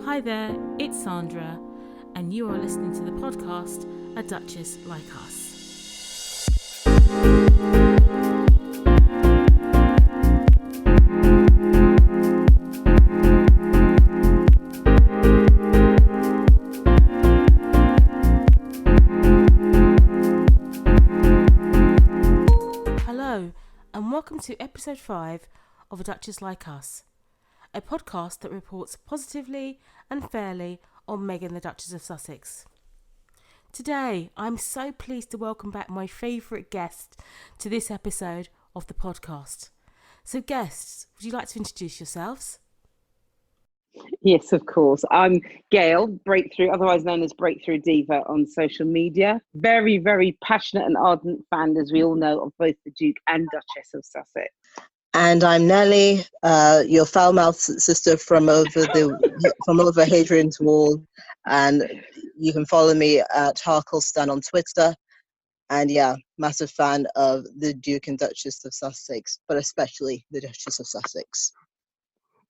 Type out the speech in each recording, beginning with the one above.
Hi there, it's Sandra, and you are listening to the podcast A Duchess Like Us. Hello, and welcome to episode 5 of A Duchess Like Us, a podcast that reports positively and fairly on Meghan, the Duchess of Sussex. Today, I'm so pleased to welcome back my favourite guest to this episode of the podcast. So guests, would you like to introduce yourselves? Yes, of course. I'm Gayle, Breakthrough, otherwise known as Breakthrough Diva on social media. Very, very passionate and ardent fan, as we all know, of both the Duke and Duchess of Sussex. And I'm Nelly, your foul-mouthed sister from over Hadrian's Wall, and you can follow me at Harklestan on Twitter. And yeah, massive fan of the Duke and Duchess of Sussex, but especially the Duchess of Sussex.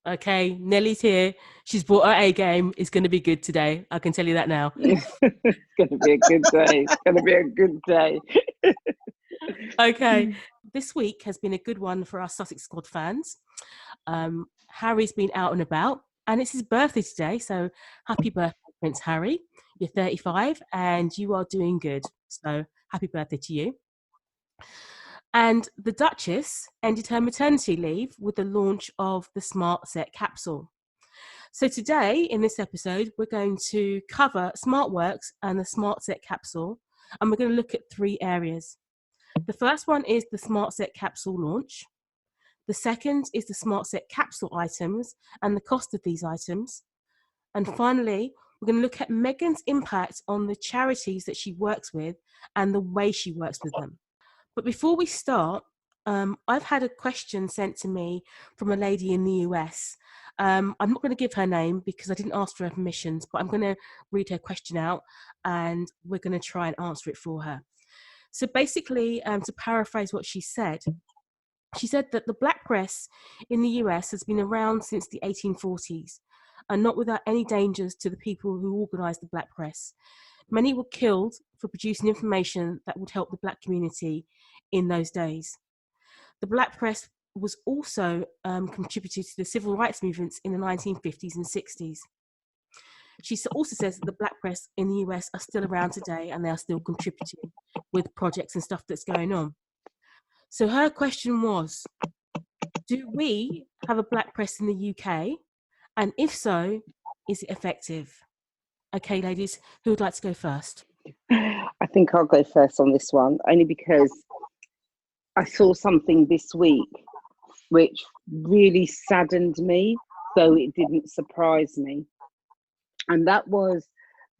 Okay, Nelly's here. She's brought her A game. It's going to be good today. I can tell you that now. It's going to be a good day. It's going to be a good day. Okay, this week has been a good one for our Sussex squad fans. Harry's been out and about, and it's his birthday today, so happy birthday, Prince Harry. You're 35 and you are doing good, so happy birthday to you. And the Duchess ended her maternity leave with the launch of the Smart Set Capsule. So today, in this episode, we're going to cover SmartWorks and the Smart Set Capsule, and we're going to look at 3 areas. The first one is the Smart Set Capsule launch. The second is the Smart Set Capsule items and the cost of these items. And finally, we're going to look at Meghan's impact on the charities that she works with and the way she works with them. But before we start, I've had a question sent to me from a lady in the US. I'm not going to give her name because I didn't ask for her permissions, but I'm going to read her question out and we're going to try and answer it for her. So basically, to paraphrase what she said that the black press in the US has been around since the 1840s and not without any dangers to the people who organised the black press. Many were killed for producing information that would help the black community in those days. The black press was also contributed to the civil rights movements in the 1950s and 60s. She also says that the black press in the US are still around today and they are still contributing with projects and stuff that's going on. So her question was, do we have a black press in the UK? And if so, is it effective? Okay, ladies, who would like to go first? I think I'll go first on this one, only because I saw something this week which really saddened me, though it didn't surprise me. And that was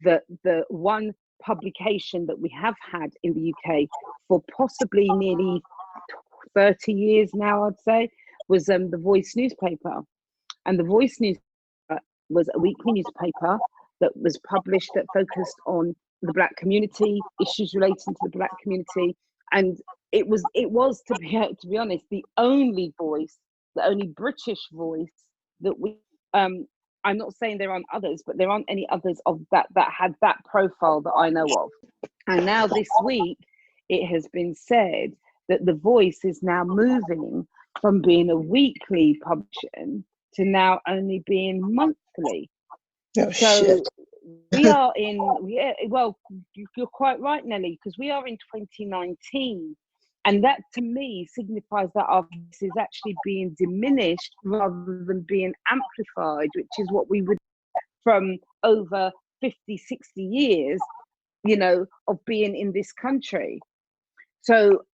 the one publication that we have had in the UK for possibly nearly 30 years now, I'd say, was the Voice newspaper. And the Voice newspaper was a weekly newspaper that was published that focused on the black community, issues relating to the black community. And it was to be honest, the only voice, the only British voice that we I'm not saying there aren't others, but there aren't any others of that had that profile that I know of. And now this week, it has been said that The Voice is now moving from being a weekly publication to now only being monthly. Oh, so shit. we are in, well, you're quite right, Nelly, because we are in 2019. And that, to me, signifies that our voice is actually being diminished rather than being amplified, which is what we would from over 50, 60 years, of being in this country. So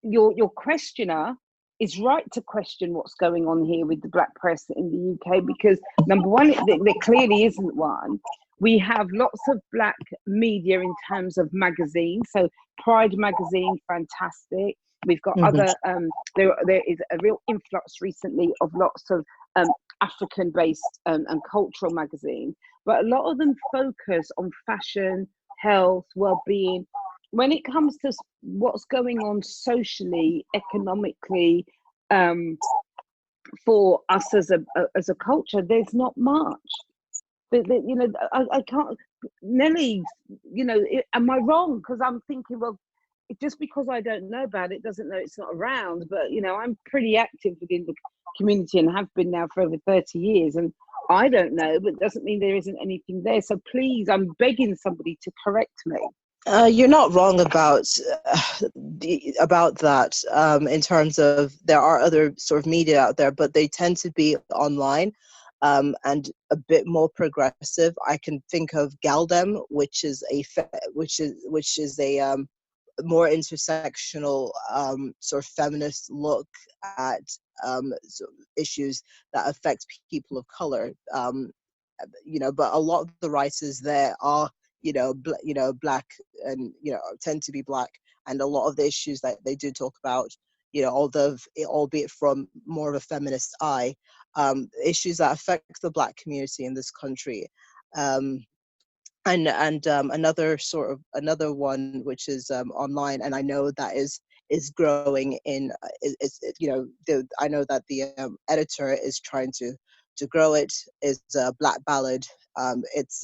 your questioner is right to question what's going on here with the black press in the UK, because number one, there clearly isn't one. We have lots of black media in terms of magazines. So Pride magazine, fantastic. We've got other, there is a real influx recently of lots of African-based and cultural magazines, but a lot of them focus on fashion, health, well-being. When it comes to what's going on socially, economically, for us as a culture, there's not much. But you know, I can't. Nelly, you know, am I wrong? Because I'm thinking, well, just because I don't know about it doesn't know it's not around. But you know, I'm pretty active within the community and have been now for over 30 years, and I don't know, but it doesn't mean there isn't anything there. So please, I'm begging somebody to correct me. You're not wrong about that. In terms of, there are other sort of media out there, but they tend to be online, and a bit more progressive. I can think of Galdem, which is a more intersectional, sort of feminist look at sort of issues that affect people of color. You know, but a lot of the writers there are, black, and tend to be black, and a lot of the issues that they do talk about, although albeit from more of a feminist eye, issues that affect the black community in this country. And another one which is online, and I know that is growing in, I know that the editor is trying to grow it, is Black Ballad. It's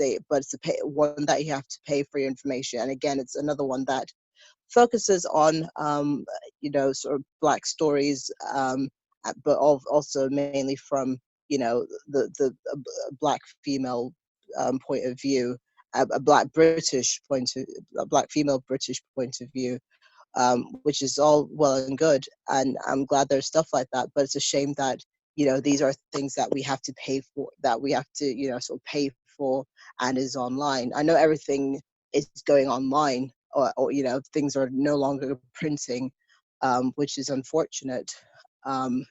one that you have to pay for your information, and again, it's another one that focuses on sort of black stories, but also mainly from the black female point of view, a black female British point of view, which is all well and good, and I'm glad there's stuff like that. But it's a shame that these are things that we have to pay for, that we have to sort of pay for, and is online. I know everything is going online, or things are no longer printing, which is unfortunate,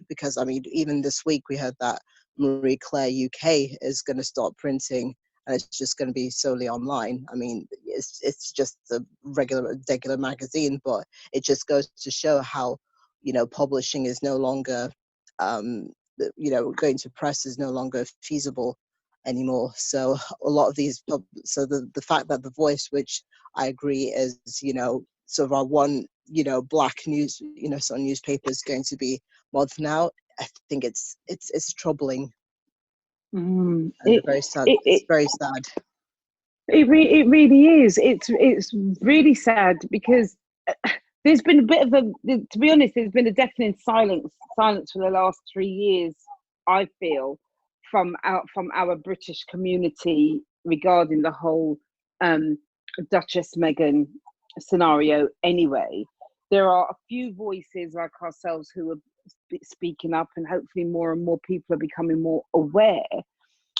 because I mean, even this week we heard that Marie Claire UK is going to stop printing, and it's just going to be solely online. I mean, it's just a regular magazine, but it just goes to show how publishing is no longer, going to press is no longer feasible anymore. So a lot of these, so the fact that The Voice, which I agree is sort of our one black news sort of newspaper, is going to be modern now, I think it's troubling. It's very sad. It's very sad. It really is. It's really sad, because there's been a bit of to be honest, there's been a deafening silence for the last 3 years, I feel, from our British community regarding the whole Duchess Meghan scenario. Anyway, there are a few voices like ourselves who are speaking up, and hopefully more and more people are becoming more aware.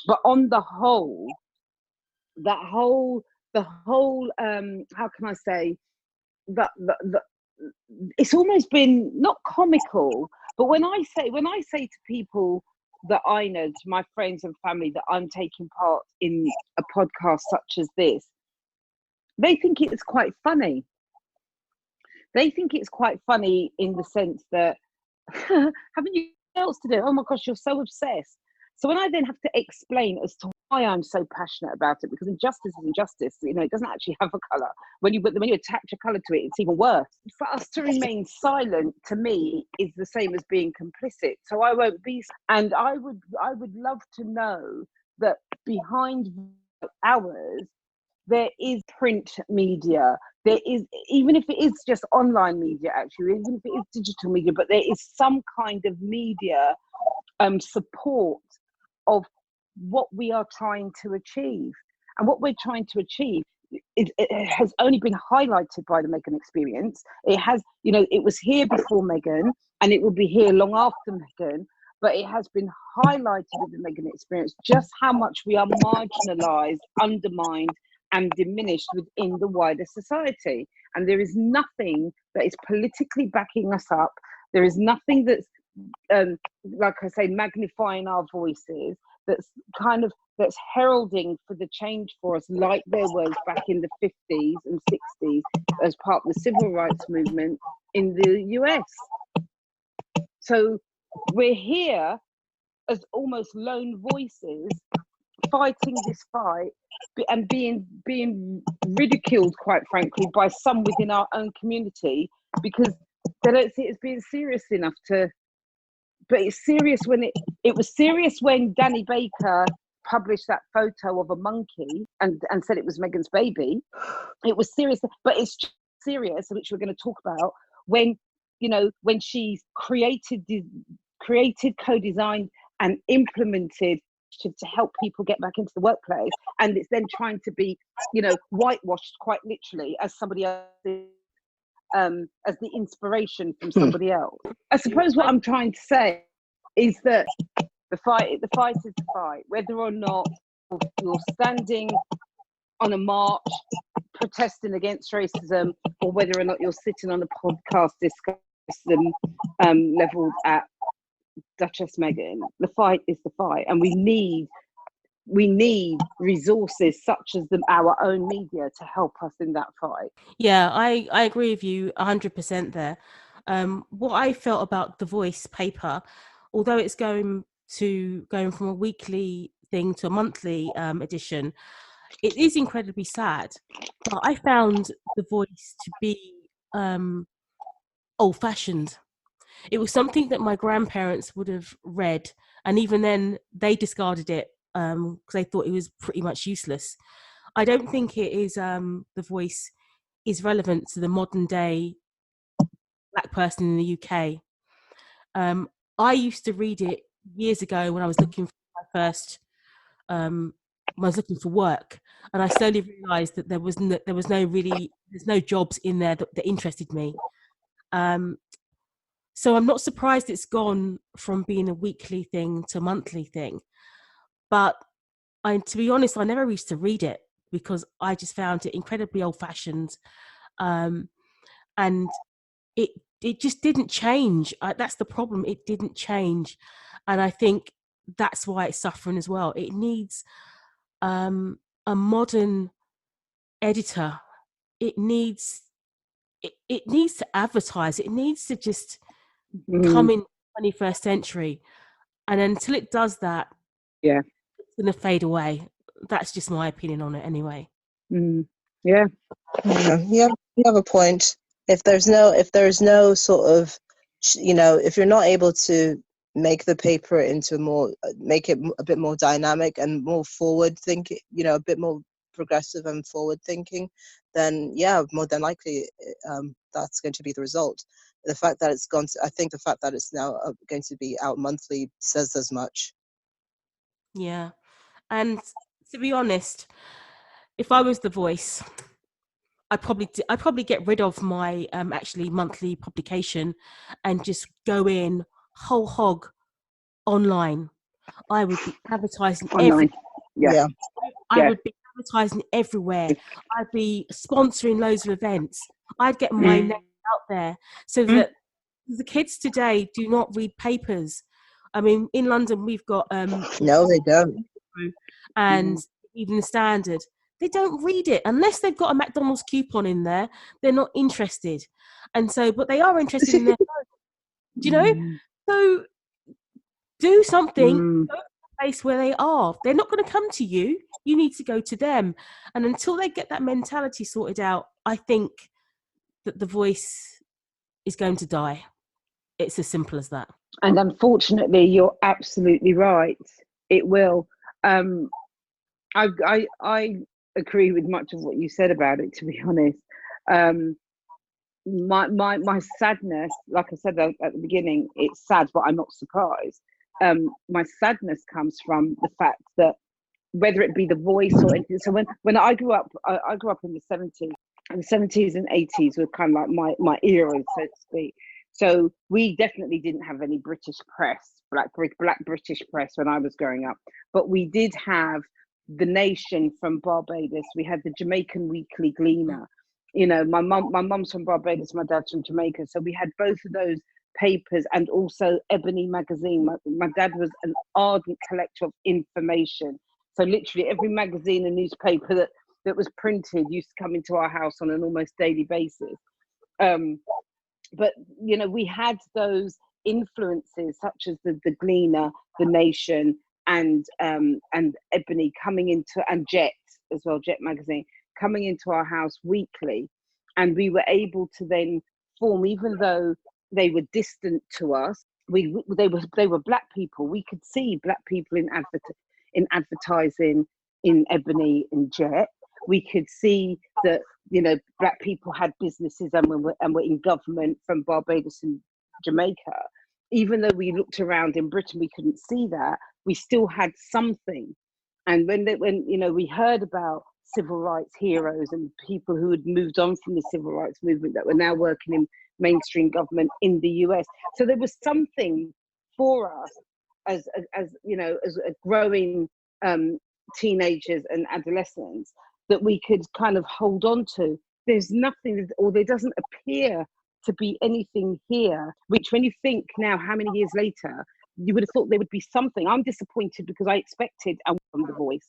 But on the whole, the whole how can I say, that it's almost been not comical, but when I say to people that I know, to my friends and family, that I'm taking part in a podcast such as this, they think it's quite funny. They think it's quite funny in the sense that, haven't you else to do? Oh my gosh, you're so obsessed. So when I then have to explain as to why I'm so passionate about it, because injustice is injustice, it doesn't actually have a colour. When you attach a colour to it, it's even worse. For us to remain silent, to me, is the same as being complicit. So I won't be. And I would love to know that behind ours, there is print media. There is, even if it is just online media, actually, even if it is digital media, but there is some kind of media support of what we are trying to achieve. And what we're trying to achieve, it has only been highlighted by the Meghan experience. It has, it was here before Meghan, and it will be here long after Meghan, but it has been highlighted with the Meghan experience just how much we are marginalised, undermined, and diminished within the wider society. And there is nothing that is politically backing us up. There is nothing that's, like I say, magnifying our voices, that's heralding for the change for us, like there was back in the 50s and 60s as part of the civil rights movement in the US. So we're here as almost lone voices, fighting this fight, and being ridiculed, quite frankly, by some within our own community, because they don't see it as being serious enough to. But it's serious when it was serious when Danny Baker published that photo of a monkey and said it was Meghan's baby, it was serious. But it's serious, which we're going to talk about, when, you know, when she's created, co-designed and implemented to help people get back into the workplace, and it's then trying to be, you know, whitewashed quite literally as somebody else, as the inspiration from somebody else. I suppose what I'm trying to say is that the fight is the fight, whether or not you're standing on a march protesting against racism, or whether or not you're sitting on a podcast discussing leveled at Duchess Meghan. The fight is the fight, and we need resources such as our own media to help us in that fight. Yeah, I agree with you 100% there. What I felt about the Voice paper, although it's going from a weekly thing to a monthly edition, it is incredibly sad. But I found the Voice to be old-fashioned. It was something that my grandparents would have read, and even then they discarded it because they thought it was pretty much useless. I don't think it is the Voice is relevant to the modern day Black person in the UK. I used to read it years ago when I was looking for my first, when I was looking for work, and I slowly realised that there's no jobs in there that interested me. So I'm not surprised it's gone from being a weekly thing to a monthly thing. But to be honest, I never used to read it because I just found it incredibly old-fashioned, and it just didn't change. That's the problem. It didn't change, and I think that's why it's suffering as well. It needs a modern editor. It needs to advertise. It needs to just come in 21st century, and until it does that, it's going to fade away. That's just my opinion on it anyway. Yeah, you have a point. If there's no sort of, you know, if you're not able to make the paper make it a bit more dynamic and more forward thinking, you know, a bit more progressive and forward thinking, then more than likely that's going to be the result. The fact that the fact that it's now going to be out monthly says as much. Yeah, and to be honest, if I was the Voice, I'd probably get rid of my actually monthly publication and just go in whole hog online. I would be advertising online. I would be advertising everywhere. I'd be sponsoring loads of events. I'd get my name out there so that the kids today do not read papers. I mean, in London, we've got no, they don't, and even the Standard. They don't read it unless they've got a McDonald's coupon in there. They're not interested, and so, but they are interested in their phone. Do you know? So do something. Go to the place where they are. They're not going to come to you. You need to go to them, and until they get that mentality sorted out, I think that the Voice is going to die. It's as simple as that. And unfortunately, you're absolutely right. It will. I agree with much of what you said about it, to be honest. My sadness, like I said at the beginning, it's sad, but I'm not surprised. My sadness comes from the fact that whether it be the Voice or anything. So when I grew up in the 70s, and the 70s and 80s were kind of like my era, so to speak. So we definitely didn't have any British press, black British press when I was growing up. But we did have The Nation from Barbados. We had the Jamaican Weekly Gleaner. You know, my mum's from Barbados, my dad's from Jamaica. So we had both of those papers, and also Ebony magazine. My dad was an ardent collector of information. So literally every magazine and newspaper that was printed used to come into our house on an almost daily basis. But, you know, we had those influences such as the Gleaner, The Nation, and Ebony coming into, and Jet as well, Jet magazine, coming into our house weekly. And we were able to then form, even though they were distant to us, they were black people. We could see black people in advertising in Ebony and Jet. We could see that, you know, black people had businesses and were in government from Barbados and Jamaica. Even though we looked around in Britain, we couldn't see that. We still had something. And when you know, we heard about civil rights heroes and people who had moved on from the civil rights movement that were now working in mainstream government in the US. So there was something for us as you know, as a growing teenagers and adolescents that we could kind of hold on to. There's nothing, or there doesn't appear to be anything here, which when you think now, how many years later, you would have thought there would be something. I'm disappointed because I expected from The Voice.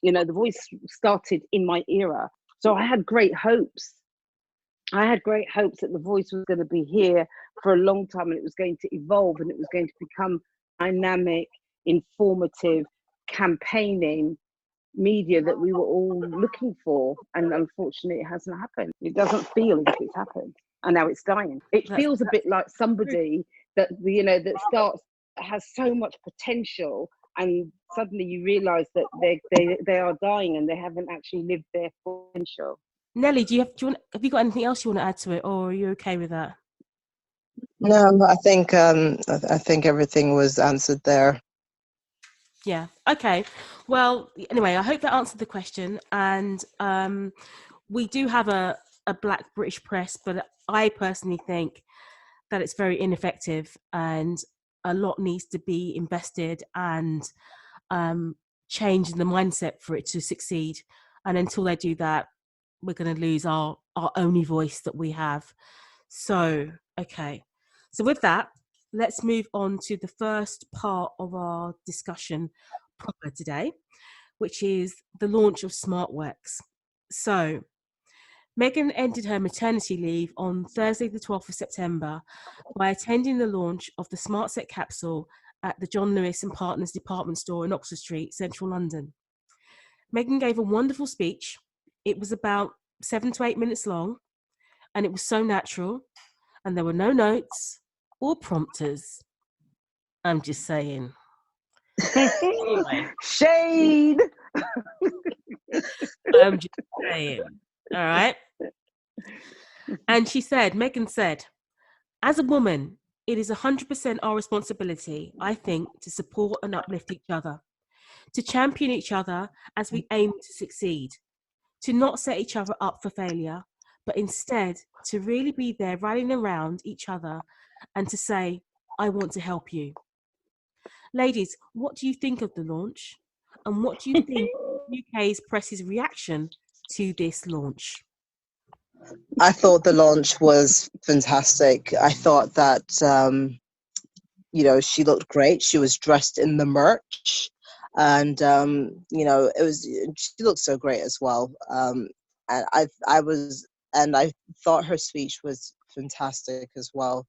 You know, The Voice started in my era. So I had great hopes. I had great hopes that The Voice was going to be here for a long time, and it was going to evolve, and it was going to become dynamic, informative, campaigning media that we were all looking for. And unfortunately, it hasn't happened. It doesn't feel as if it's happened. And now it's dying. It feels a bit like somebody that, you know, that has so much potential, and suddenly you realise that they are dying and they haven't actually lived their potential. Nelly, have you got anything else you want to add to it, or are you okay with that? No, I think everything was answered there. Yeah. Okay. Well, anyway, I hope that answered the question. And we do have a black British press, but I personally think that it's very ineffective, and a lot needs to be invested and change in the mindset for it to succeed. And until they do that, we're going to lose our only voice that we have. So, okay. So with that, let's move on to the first part of our discussion proper today, which is the launch of SmartWorks. So Meghan ended her maternity leave on Thursday, the 12th of September, by attending the launch of the Smart Set Capsule at the John Lewis and Partners department store in Oxford Street, central London. Meghan gave a wonderful speech. It was about 7 to 8 minutes long, and it was so natural, and there were no notes or prompters. I'm just saying. Anyway. Shade! I'm just saying. All right. And Meghan said, as a woman, it is 100% our responsibility, I think, to support and uplift each other, to champion each other as we aim to succeed, to not set each other up for failure, but instead to really be there rallying around each other and to say, I want to help you. Ladies, what do you think of the launch? And what do you think of UK's press's reaction to this launch? I thought the launch was fantastic. I thought that, you know, she looked great. She was dressed in the merch, and you know, she looked so great as well. And I thought her speech was fantastic as well.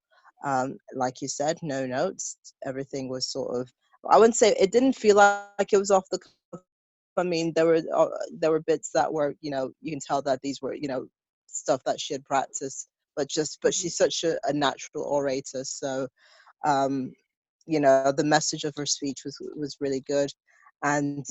Like you said, no notes. Everything was sort of, I wouldn't say, it didn't feel like it was off the cuff. I mean, there were bits that were, you know, you can tell that these were, you know, stuff that she had practiced, but she's such a natural orator. So, you know, the message of her speech was really good. And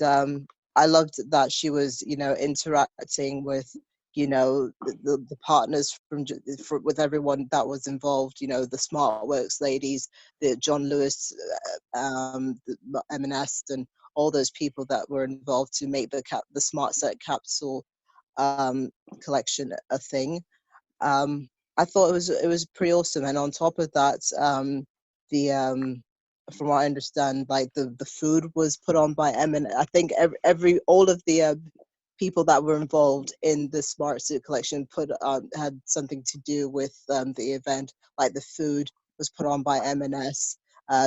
I loved that she was, you know, interacting with, you know, the partners with everyone that was involved, you know, the SmartWorks ladies, the John Lewis, the M&S, and all those people that were involved to make the Smart Set Capsule collection a thing. I thought it was pretty awesome. And on top of that, from what I understand, like the food was put on by I think all of the people that were involved in the Smart Suit collection had something to do with the event. Like the food was put on by M&S.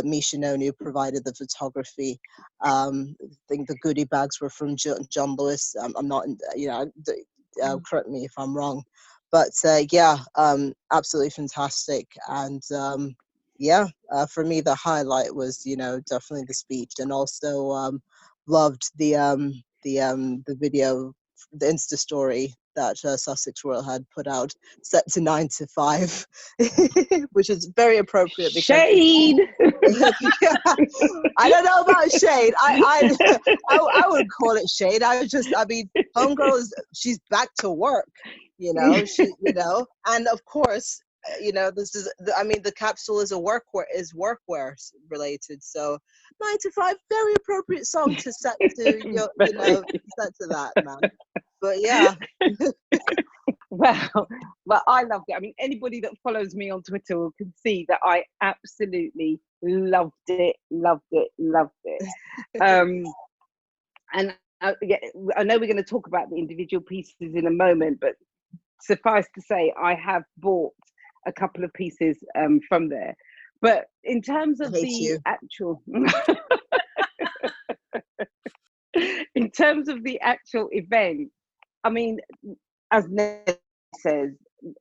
Misha Noonoo provided the photography. I think the goodie bags were from John Lewis. I'm not, you know, correct me if I'm wrong, but yeah, absolutely fantastic. And yeah, for me the highlight was, you know, definitely the speech, and also loved the video, the Insta story that Sussex Royal had put out, set to 9 to 5, which is very appropriate because Shade. yeah, I don't know about shade. I would call it shade. I mean, homegirl she's back to work, and of course, this is, I mean, the capsule is workwear related. So 9 to 5, very appropriate song to set to set to that, man. But yeah. Well, I loved it. I mean, anybody that follows me on Twitter can see that I absolutely loved it. And I know we're going to talk about the individual pieces in a moment, but suffice to say, I have bought a couple of pieces from there. But in terms of actual in terms of the actual event, I mean, as Ned says,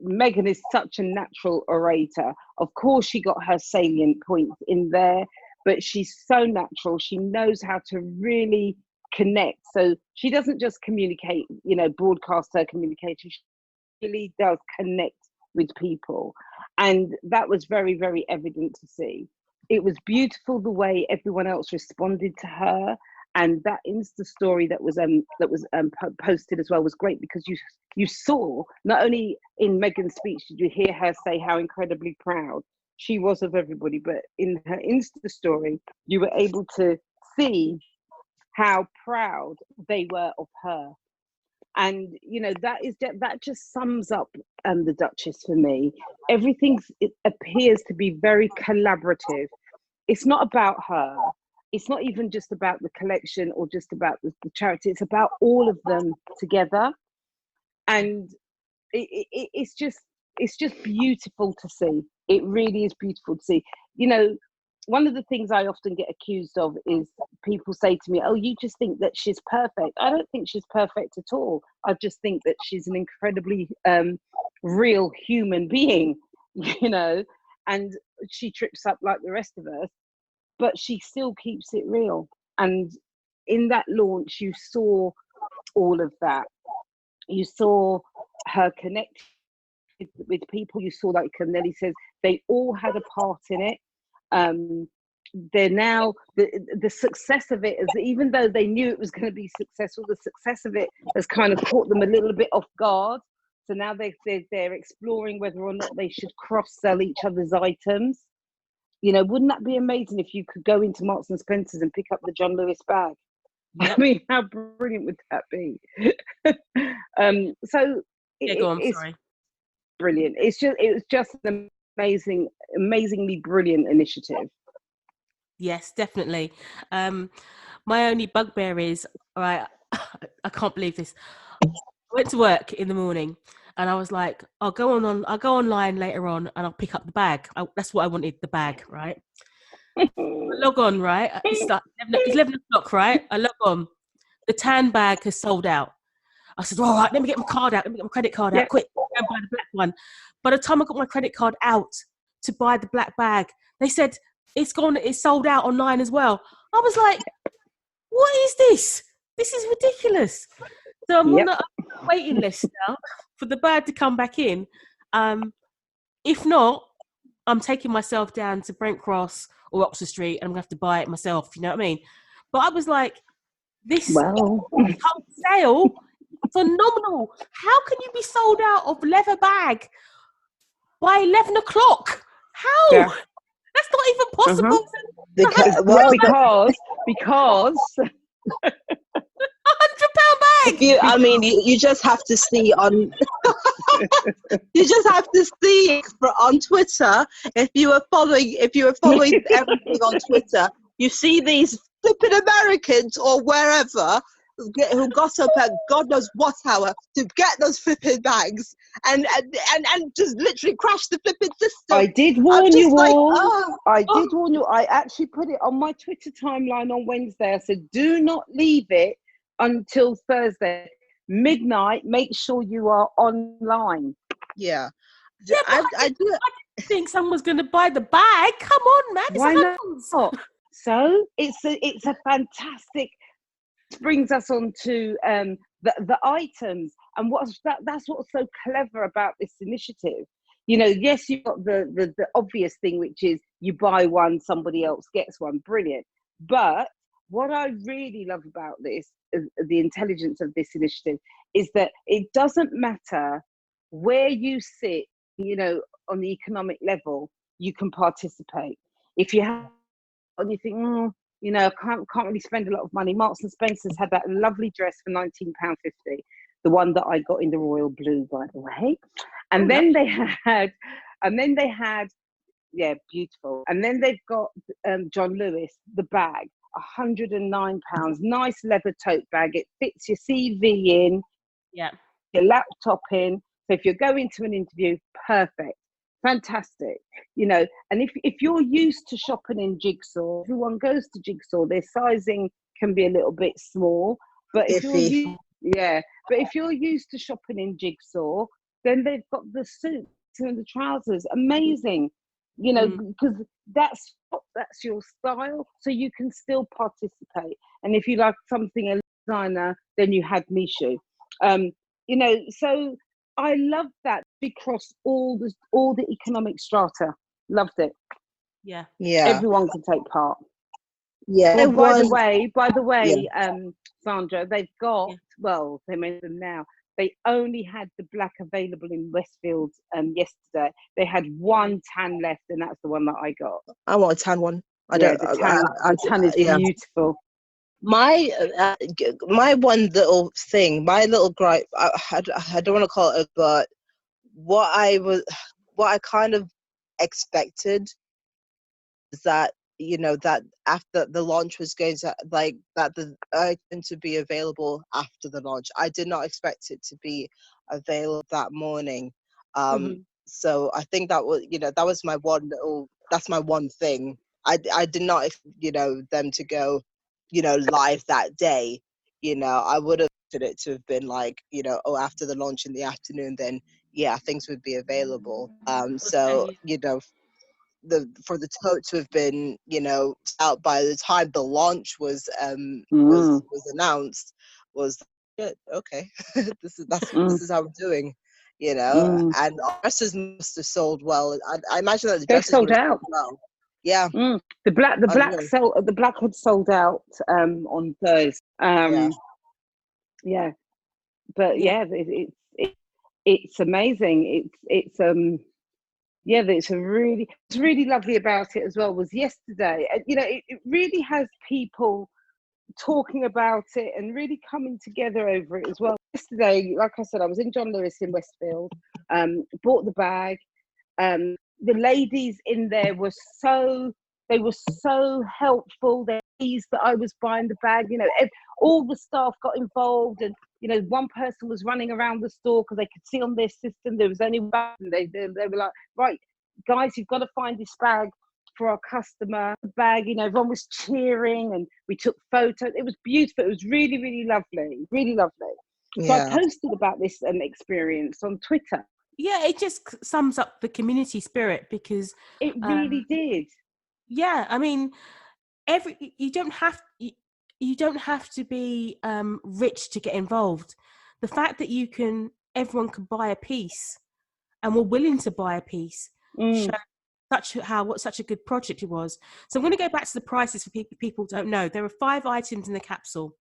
Meghan is such a natural orator. Of course, she got her salient points in there, but she's so natural. She knows how to really connect. So she doesn't just communicate, broadcast her communication. She really does connect with people. And that was very, very evident to see. It was beautiful the way everyone else responded to her. And that Insta story that was posted as well was great, because you saw, not only in Meghan's speech did you hear her say how incredibly proud she was of everybody, but in her Insta story, you were able to see how proud they were of her. And that just sums up the Duchess for me. It appears to be very collaborative. It's not about her. It's not even just about the collection or just about the charity. It's about all of them together, and it's just beautiful to see. It really is beautiful to see. One of the things I often get accused of is people say to me, "Oh, you just think that she's perfect." I don't think she's perfect at all. I just think that she's an incredibly real human being, and she trips up like the rest of us, but she still keeps it real. And in that launch, you saw all of that. You saw her connect with people. You saw, like Nelly says, they all had a part in it. They're now, the success of it is, even though they knew it was going to be successful, the success of it has kind of caught them a little bit off guard. So now they're exploring whether or not they should cross-sell each other's items. Wouldn't that be amazing if you could go into Marks and Spencer's and pick up the John Lewis bag? Yep. I mean, how brilliant would that be? It's brilliant. It was just an amazingly brilliant initiative. Yes, definitely. My only bugbear is, I can't believe this. I went to work in the morning and I was like, I'll go online later on and I'll pick up the bag. That's what I wanted, the bag, right? I log on, right? It's 11 o'clock, right? I log on. The tan bag has sold out. I said, all right, let me get my card out. Let me get my credit card out. Quick, go and buy the black one. By the time I got my credit card out to buy the black bag, they said, it's gone, it's sold out online as well. I was like, what is this? This is ridiculous. So I'm on the waiting list now for the bag to come back in. If not, I'm taking myself down to Brent Cross or Oxford Street and I'm going to have to buy it myself, you know what I mean? But I was like, this whole sale, phenomenal. How can you be sold out of leather bag by 11 o'clock? How? Yeah. That's not even possible. Because £100 bag. You just have to see on. You just have to see on Twitter. If you were following everything on Twitter, you see these flipping Americans or wherever who got up at God knows what hour to get those flipping bags and just literally crash the flipping system. I did warn you all. I did warn you. I actually put it on my Twitter timeline on Wednesday. I said, do not leave it until Thursday midnight. Make sure you are online. Yeah. I think someone's going to buy the bag. Come on, man. Why not? So it's a fantastic. Brings us on to the items. And that's what's so clever about this initiative. You know, yes, you've got the obvious thing, which is you buy one, somebody else gets one. Brilliant. But what I really love about this, the intelligence of this initiative, is that it doesn't matter where you sit, you know, on the economic level, you can participate. If you have, and you think, you know, I can't really spend a lot of money. Marks and Spencer's had that lovely dress for £19.50, the one that I got in the royal blue, by the way. And then they had, yeah, beautiful. And then they've got John Lewis, the bag, £109, nice leather tote bag. It fits your CV in, Yeah, your laptop in. So if you're going to an interview, perfect, fantastic. You know, and if you're used to shopping in Jigsaw, everyone goes to Jigsaw. Their sizing can be a little bit small, but if you're used to shopping in Jigsaw, then they've got the suits and the trousers, amazing. You know, because that's your style, so you can still participate. And if you like something a designer, then you had Misha. You know, so I love that across all the economic strata. Loved it. yeah, Everyone can take part. Yeah. Oh, by the way, Yeah. Sandra, they've got, well, they made them now. They only had the black available in Westfield yesterday. They had one tan left, and that's the one that I got. I want a tan one. The tan is beautiful. My one little thing, my little gripe, I don't want to call it, but what I kind of expected is that, you know, that after the launch was going to, like, that the item to be available after the launch. I did not expect it to be available that morning. So I think that was, you know, that was that's my one thing. I did not, you know, them to go, you know, live that day. You know, I would have wanted it to have been like, you know, after the launch in the afternoon, then yeah, things would be available. So, you know, for the tote to have been, you know, out by the time the launch was announced, was okay. this is how we're doing, you know. And dresses must have sold well. I imagine that the They dresses sold out. Well. Yeah. The black had sold out on Thursday. Yeah. But yeah, it's amazing. It's really lovely about it as well was yesterday. You know, it really has people talking about it and really coming together over it as well. Yesterday, like I said, I was in John Lewis in Westfield, bought the bag. The ladies in there were so helpful. They're pleased that I was buying the bag. You know, all the staff got involved, and you know, one person was running around the store because they could see on their system there was only one. They were like, right, guys, you've got to find this bag for our customer. The bag, you know, everyone was cheering, and we took photos. It was beautiful. It was really, really lovely, really lovely. So I posted about this experience on Twitter. Yeah, it just sums up the community spirit, because it really did. Yeah, I mean, you don't have to be rich to get involved. The fact that everyone can buy a piece and were willing to buy a piece shows such a good project it was. So I'm going to go back to the prices for people who don't know. There are 5 items in the capsule.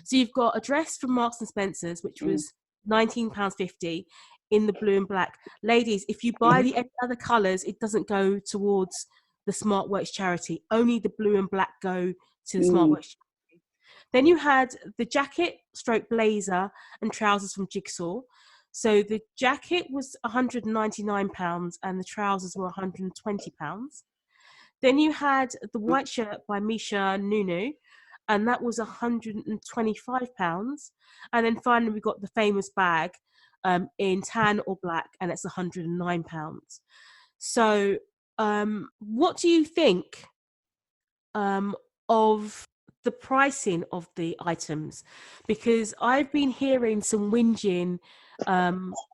So you've got a dress from Marks and Spencer's, which was £19.50 in the blue and black. Ladies, if you buy the other colours, it doesn't go towards the SmartWorks charity. Only the blue and black go to the SmartWorks charity. Then you had the jacket, blazer and trousers from Jigsaw. So the jacket was £199 and the trousers were £120. Then you had the white shirt by Misha Noonoo, and that was £125. And then finally we got the famous bag in tan or black, and it's £109. So what do you think of the pricing of the items? Because I've been hearing some whinging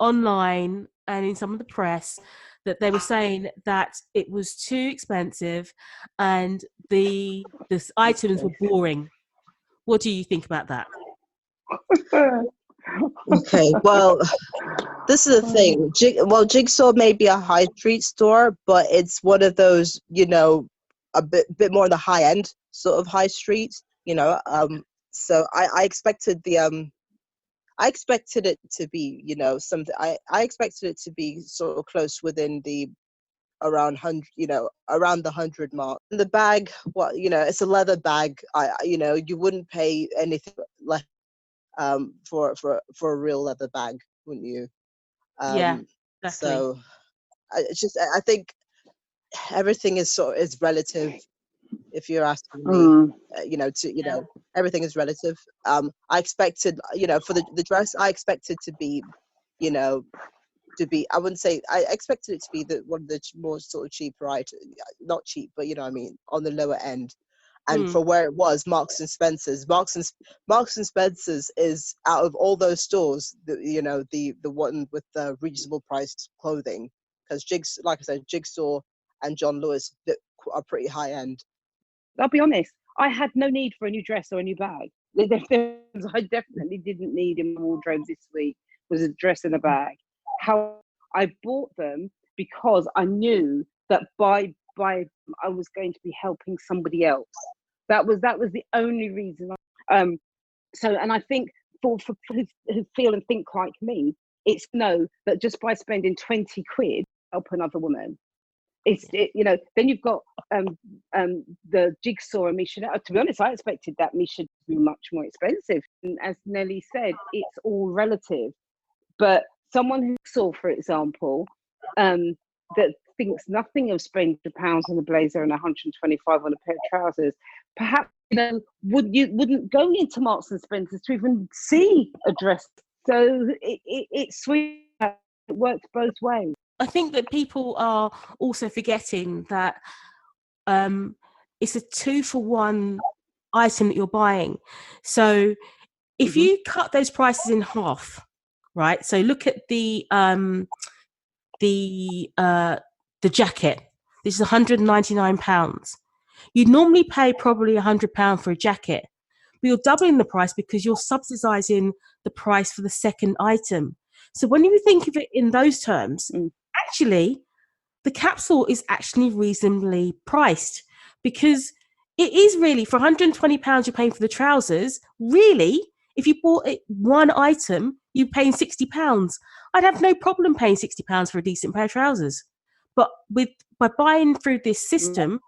online and in some of the press that they were saying that it was too expensive and the items were boring. What do you think about that? Okay, well, this is the thing. Jigsaw may be a high street store, but it's one of those, a bit more on the high end sort of high street. So I expected I expected it to be, something. I expected it to be sort of close within the around 100, around the 100 mark. And the bag, it's a leather bag. You wouldn't pay anything less for a real leather bag, wouldn't you? Yeah, exactly. So I think everything is relative. If you're asking me, everything is relative. I expected, for the dress, I expected to be, I wouldn't say, I expected it to be one of the more sort of cheaper items, not cheap, but you know what I mean, on the lower end. And for where it was, Marks and Spencer's, Marks and Spencer's is, out of all those stores, the one with the reasonable priced clothing, because like I said, Jigsaw and John Lewis are pretty high end. I'll be honest, I had no need for a new dress or a new bag. I definitely didn't need in my wardrobe this week was a dress and a bag. How I bought them because I knew that by I was going to be helping somebody else. That was the only reason. So, and I think for who feel and think like me, it's know that just by spending 20 quid help another woman. Then you've got the Jigsaw and Misha. To be honest, I expected that Misha to be much more expensive. And as Nelly said, it's all relative. But someone who saw, for example, that thinks nothing of spending £100 on a blazer and 125 on a pair of trousers, perhaps wouldn't go into Marks and Spencer's to even see a dress. So it's sweet. It works both ways. I think that people are also forgetting that it's a 2-for-1 item that you're buying. So if you cut those prices in half, right? So look at the jacket. This is £199. You'd normally pay probably £100 for a jacket, but you're doubling the price because you're subsidizing the price for the second item. So when you think of it in those terms, actually, the capsule is actually reasonably priced, because it is really, for £120 you're paying for the trousers. Really, if you bought it one item, you're paying £60. I'd have no problem paying £60 for a decent pair of trousers. But by buying through this system,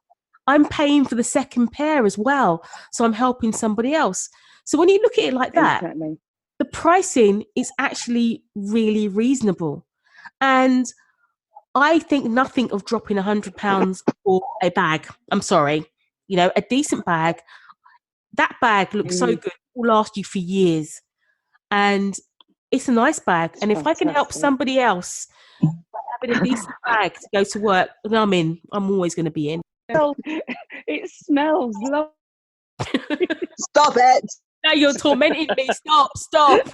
I'm paying for the second pair as well. So I'm helping somebody else. So when you look at it like that, the pricing is actually really reasonable. And I think nothing of dropping £100 for a bag. I'm sorry. A decent bag. That bag looks so good. It will last you for years. And it's a nice bag. And if I can help somebody else having a decent bag to go to work, then I'm in. I'm always going to be in. It smells lovely. Stop it. Now you're tormenting me. Stop.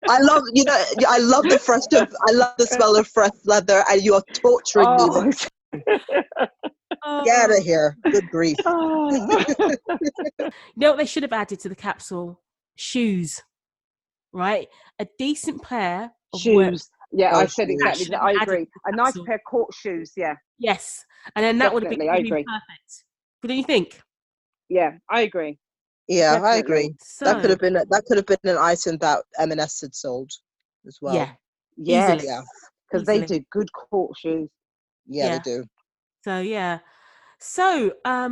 I love the smell of fresh leather, and you are torturing me. Get out of here. Good grief. You know what they should have added to the capsule? Shoes. Right? A decent pair of shoes. I said shoes. exactly that. I agree. A nice pair of court shoes, yeah. Yes. And then that would have been really perfect. What do you think? Yeah, I agree. Yeah, Definitely. I agree. So, that could have been an item that M&S had sold as well. Yeah. Yes. Easily. Yeah. Because they do good court shoes. Yeah, they do. So yeah. So I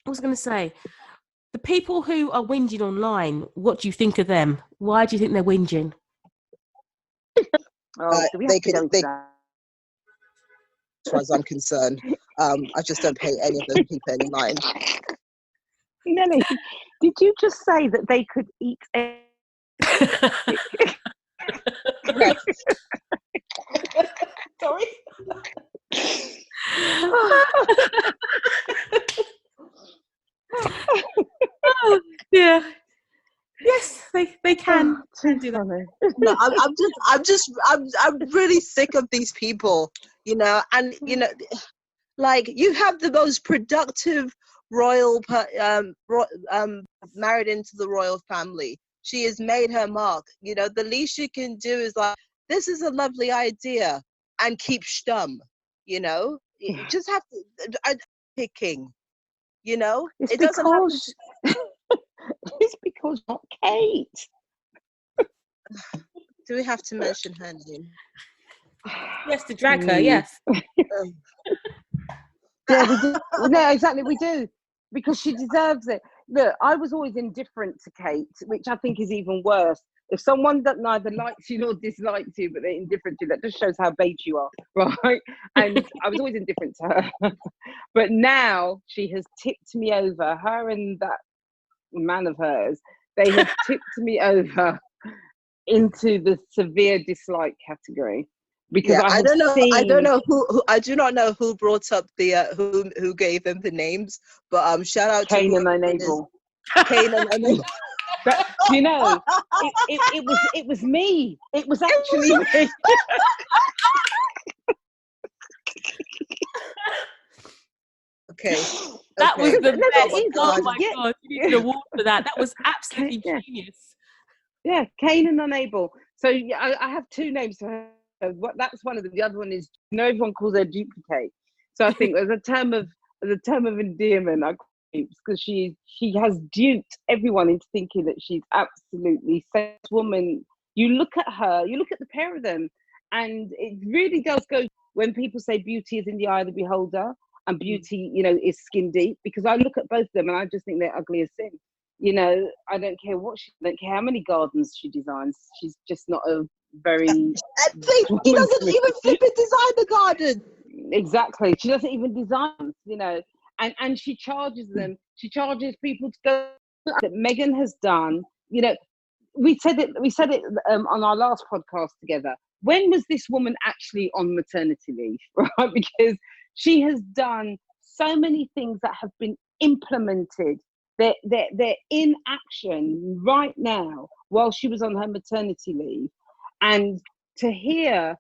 was going to say, the people who are whinging online, what do you think of them? Why do you think they're whinging? As far as I'm concerned, I just don't pay any of those people any mind. Nelly, did you just say that they could eat Sorry. Oh, yeah. Yes, they can. Too do that. No, I'm really sick of these people, and like, you have the most productive royal married into the royal family. She has made her mark. You know, the least you can do is like, this is a lovely idea, and keep stum. You know, you just have to picking. You know, It's it doesn't have because it's because not Kate. Do we have to mention her name? Yes, to drag her. Yes. Yeah, we do. No, exactly, we do, because she deserves it. Look, I was always indifferent to Kate, which I think is even worse. If someone that neither likes you nor dislikes you, but they're indifferent to you, that just shows how bait you are, right? And I was always indifferent to her. But now she has tipped me over, her and that man of hers, they have tipped me over into the severe dislike category. Because Yeah, I have don't know. seen... I don't know who. I do not know who brought up the who gave them the names. But shout out Cain to and whoever it is. Abel. Cain and Abel. But, you know, it was me. It was actually me. Okay. That was Okay. the No, best. it is. Oh my Yeah, God, you need an award for that. That was absolutely yeah. genius. Yeah, Cain and Unable. So yeah, I have two names for her. That's one of them. The other one is, you know, everyone calls her duplicate. So I think there's a term of endearment because she has duped everyone into thinking that she's absolutely this woman. You look at her, you look at the pair of them, and it really does go when people say beauty is in the eye of the beholder and beauty, you know, is skin deep. Because I look at both of them and I just think they're ugly as sin. You know, I don't care I don't care how many gardens she designs. She's just not a very... He doesn't even flipping design the garden. Exactly. She doesn't even design, you know, and she charges them. She charges people to go. That Meghan has done, you know, we said it on our last podcast together. When was this woman actually on maternity leave, right? Because she has done so many things that have been implemented. They're in action right now while she was on her maternity leave. And to hear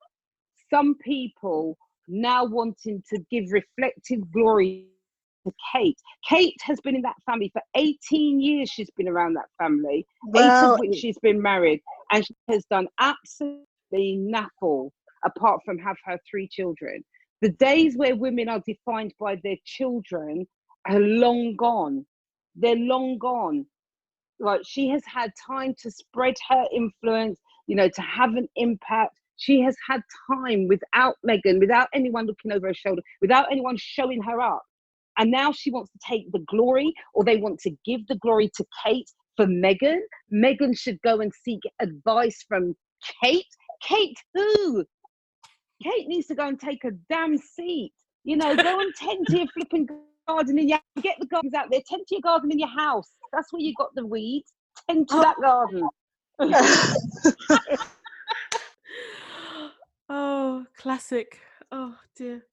some people now wanting to give reflective glory to Kate. Kate has been in that family for 18 years. She's been around that family, Well, 8 of which she's been married, and she has done absolutely naffle apart from have her 3 children. The days where women are defined by their children are long gone. They're long gone. Like, she has had time to spread her influence, you know, to have an impact. She has had time without Meghan, without anyone looking over her shoulder, without anyone showing her up. And now she wants to take the glory, or they want to give the glory to Kate for Meghan. Meghan should go and seek advice from Kate. Kate who? Kate needs to go and take a damn seat. You know, go and tend to your flipping garden in your... Get the gardens out there. Tend to your garden in your house. That's where you got the weeds. Tend to that garden. Oh, classic. Oh dear.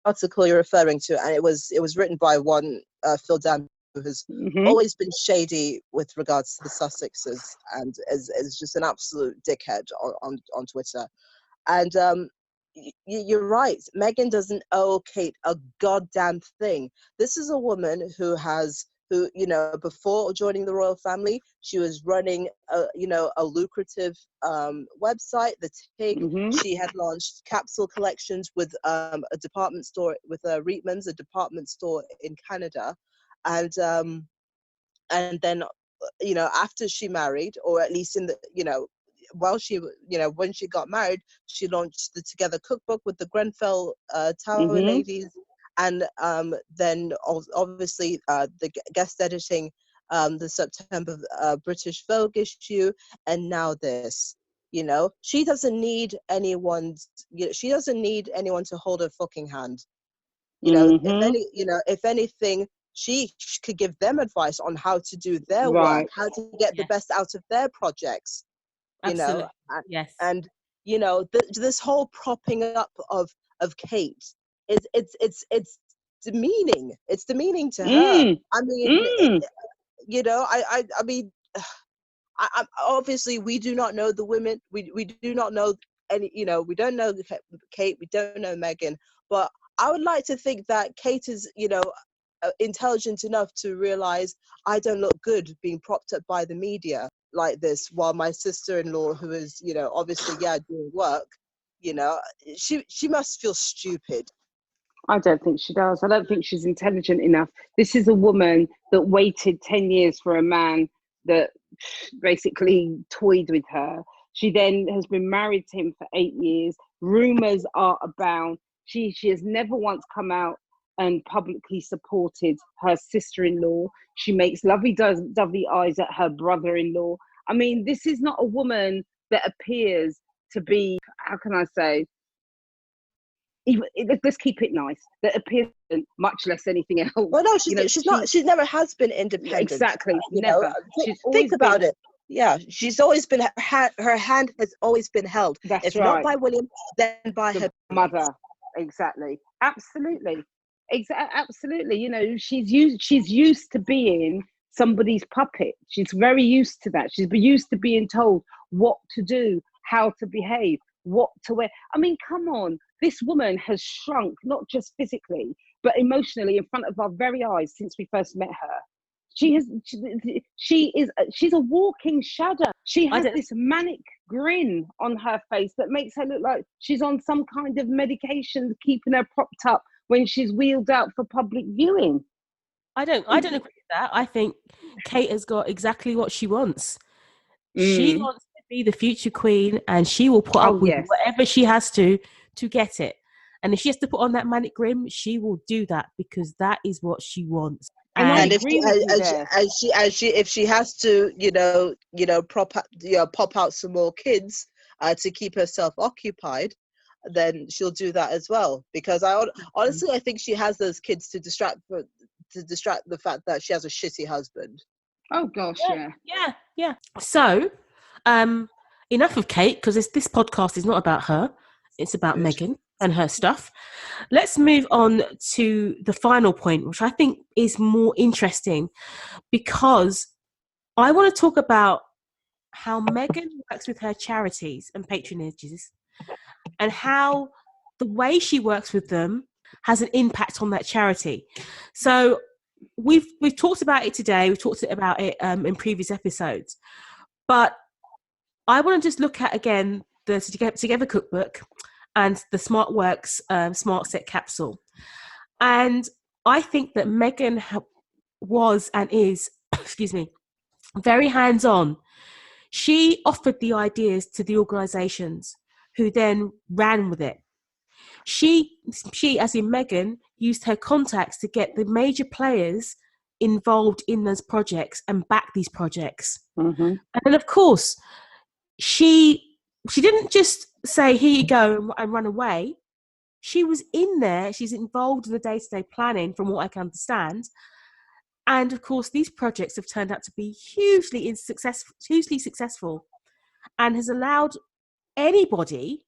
Article you're referring to, and it was written by one Phil Dan, who has always been shady with regards to the Sussexes, and is just an absolute dickhead on Twitter. And you're right, Meghan doesn't owe Kate a goddamn thing. This is a woman who, you know, before joining the royal family, she was running a lucrative website, the TIG. She had launched capsule collections with a department store, with Reitman's, a department store in Canada. And then, you know, after she married, or at least in the, you know, while she, you know, when she got married, she launched the Together cookbook with the Grenfell Tower ladies. And then obviously the guest editing the September British Vogue issue, and now this. You know, she doesn't need anyone's. You know, she doesn't need anyone to hold her fucking hand. You know, if anything, she could give them advice on how to do their work, how to get the best out of their projects. You Absolutely. know, Yes. and you know, this whole propping up of Kate is it's demeaning. It's demeaning to her. I mean, you know, I mean, I obviously we do not know the women. We do not know any. You know, we don't know Kate. We don't know Meghan. But I would like to think that Kate is, you know, intelligent enough to realize I don't look good being propped up by the media like this, while my sister-in-law, who is, you know, obviously, doing work, you know, she must feel stupid. I don't think she does. I don't think she's intelligent enough. This is a woman that waited 10 years for a man that basically toyed with her. She then has been married to him for 8 years. Rumours are abound. She has never once come out and publicly supported her sister-in-law. She makes lovey-dovey eyes at her brother-in-law. I mean, this is not a woman that appears to be, how can I say, even, let's keep it nice, that appears, much less anything else. Well, no, she never has been independent. Exactly, you never. Know? Think about it. Yeah, she's always been, her hand has always been held. That's if right. not by William, then by her mother. Exactly. Absolutely. Absolutely. You know, she's used to being somebody's puppet. She's very used to that. She's used to being told what to do, how to behave, what to wear. I mean, come on. This woman has shrunk, not just physically, but emotionally in front of our very eyes since we first met her. She's a walking shadow. She has this manic grin on her face that makes her look like she's on some kind of medication keeping her propped up when she's wheeled out for public viewing. I don't agree with that. I think Kate has got exactly what she wants. She wants to be the future queen, and she will put up with whatever she has to get it. And if she has to put on that manic grin, she will do that because that is what she wants. And if she has to, pop out some more kids to keep herself occupied, then she'll do that as well. Because honestly, I think she has those kids to distract the fact that she has a shitty husband. Oh gosh, yeah. So, enough of Kate, because this podcast is not about her; it's about Meghan and her stuff. Let's move on to the final point, which I think is more interesting, because I want to talk about how Meghan works with her charities and patronages, and how the way she works with them has an impact on that charity. So we've talked about it today. We've talked about it in previous episodes, but I want to just look at again the Together cookbook and the SmartWorks Smart Set Capsule. And I think that Meghan was and is, very hands-on. She offered the ideas to the organisations who then ran with it. She, as in Meghan, used her contacts to get the major players involved in those projects and back these projects. Mm-hmm. And then, of course, she didn't just say, here you go, and run away. She was in there. She's involved in the day-to-day planning, from what I can understand. And, of course, these projects have turned out to be hugely successful, and has allowed anybody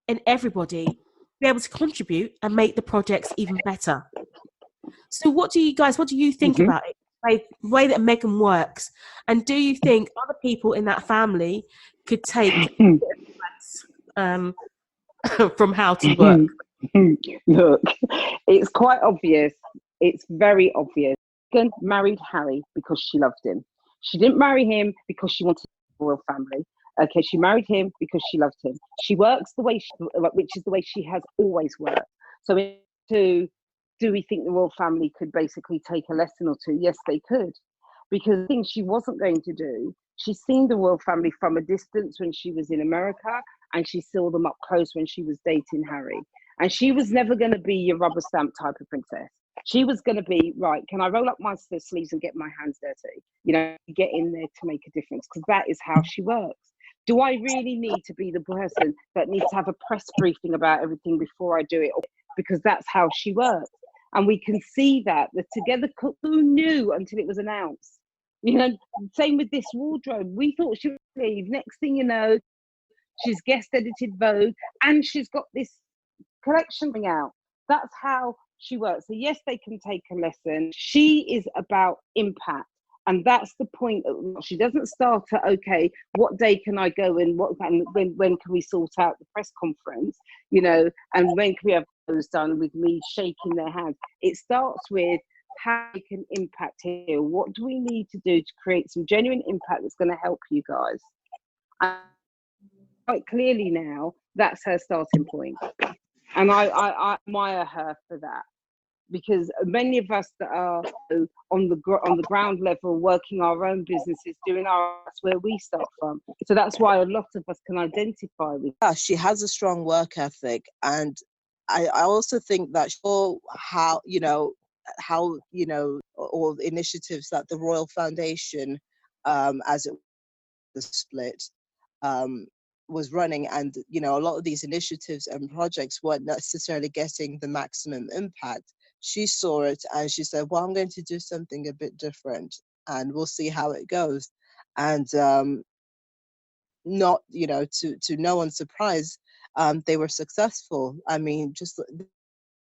and everybody to be able to contribute and make the projects even better. So what do you think about it, the way that Meghan works? And do you think other people in that family could take from how to work? Look, it's quite obvious. It's very obvious. Meghan married Harry because she loved him. She didn't marry him because she wanted a royal family. Okay, she married him because she loved him. She works the way which is the way she has always worked. So do we think the royal family could basically take a lesson or two? Yes, they could. Because the thing she wasn't going to do, she's seen the royal family from a distance when she was in America, and she saw them up close when she was dating Harry. And she was never going to be your rubber stamp type of princess. She was going to be, right, can I roll up my sleeves and get my hands dirty? Get in there to make a difference, because that is how she works. Do I really need to be the person that needs to have a press briefing about everything before I do it? Because that's how she works. And we can see that the Together Cook, who knew until it was announced? Same with this wardrobe. We thought she would leave. Next thing you know, she's guest edited Vogue, and she's got this collection coming out. That's how she works. So yes, they can take a lesson. She is about impact. And that's the point. She doesn't start at, okay, what day can I go and when can we sort out the press conference, and when can we have those done with me shaking their hands? It starts with, how we can impact here. What do we need to do to create some genuine impact that's going to help you guys? And quite clearly now, that's her starting point. And I admire her for that, because many of us that are on the ground level, working our own businesses, doing that's where we start from. So that's why a lot of us can identify with. Yeah, she has a strong work ethic, and I also think that all all the initiatives that the Royal Foundation, as it was split, was running, and a lot of these initiatives and projects weren't necessarily getting the maximum impact. She saw it and she said, well, I'm going to do something a bit different, and we'll see how it goes. And not to no one's surprise, they were successful. I mean, just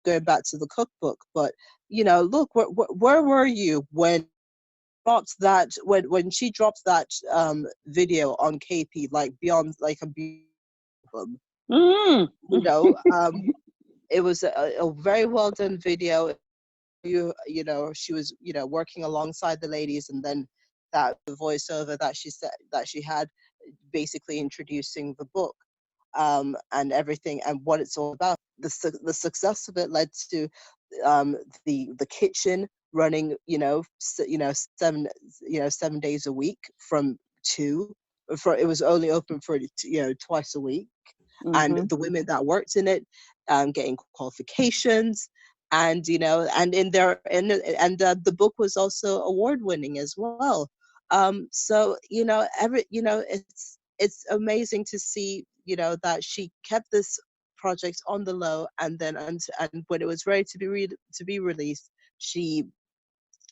going back to the cookbook, but look, where were you when she dropped that video on KP, like beyond like a it was a very well done video. She was working alongside the ladies, and then that the voiceover that she said that she had, basically introducing the book, and everything and what it's all about. The success of it led to the kitchen running 7 days a week from 2 for it was only open for twice a week. And the women that worked in it getting qualifications, and and the book was also award winning as well. So it's amazing to see that she kept this project on the low, and then and when it was ready to be released, she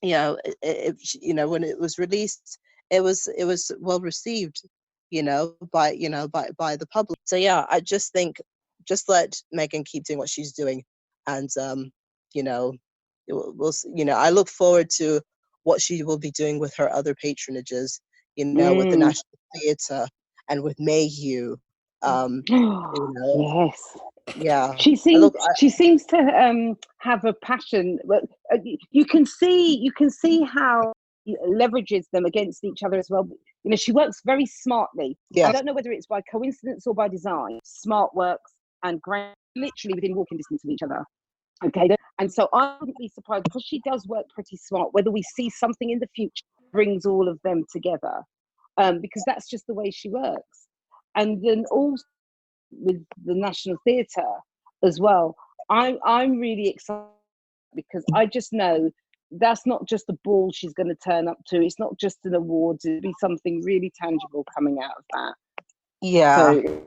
when it was released, it was well received by by the public. So yeah, I just think just let Meghan keep doing what she's doing, and I look forward to what she will be doing with her other patronages, with the National Theatre and with Mayhew. Yes. Yeah, she seems to have a passion. You can see how he leverages them against each other as well. She works very smartly. Yeah. I don't know whether it's by coincidence or by design. SmartWorks and Grant literally within walking distance of each other. Okay, and so I wouldn't be surprised, because she does work pretty smart, whether we see something in the future brings all of them together, because that's just the way she works. And then also with the National Theatre as well, I'm really excited, because I just know that's not just a ball she's going to turn up to. It's not just an award. It'll be something really tangible coming out of that. Yeah. So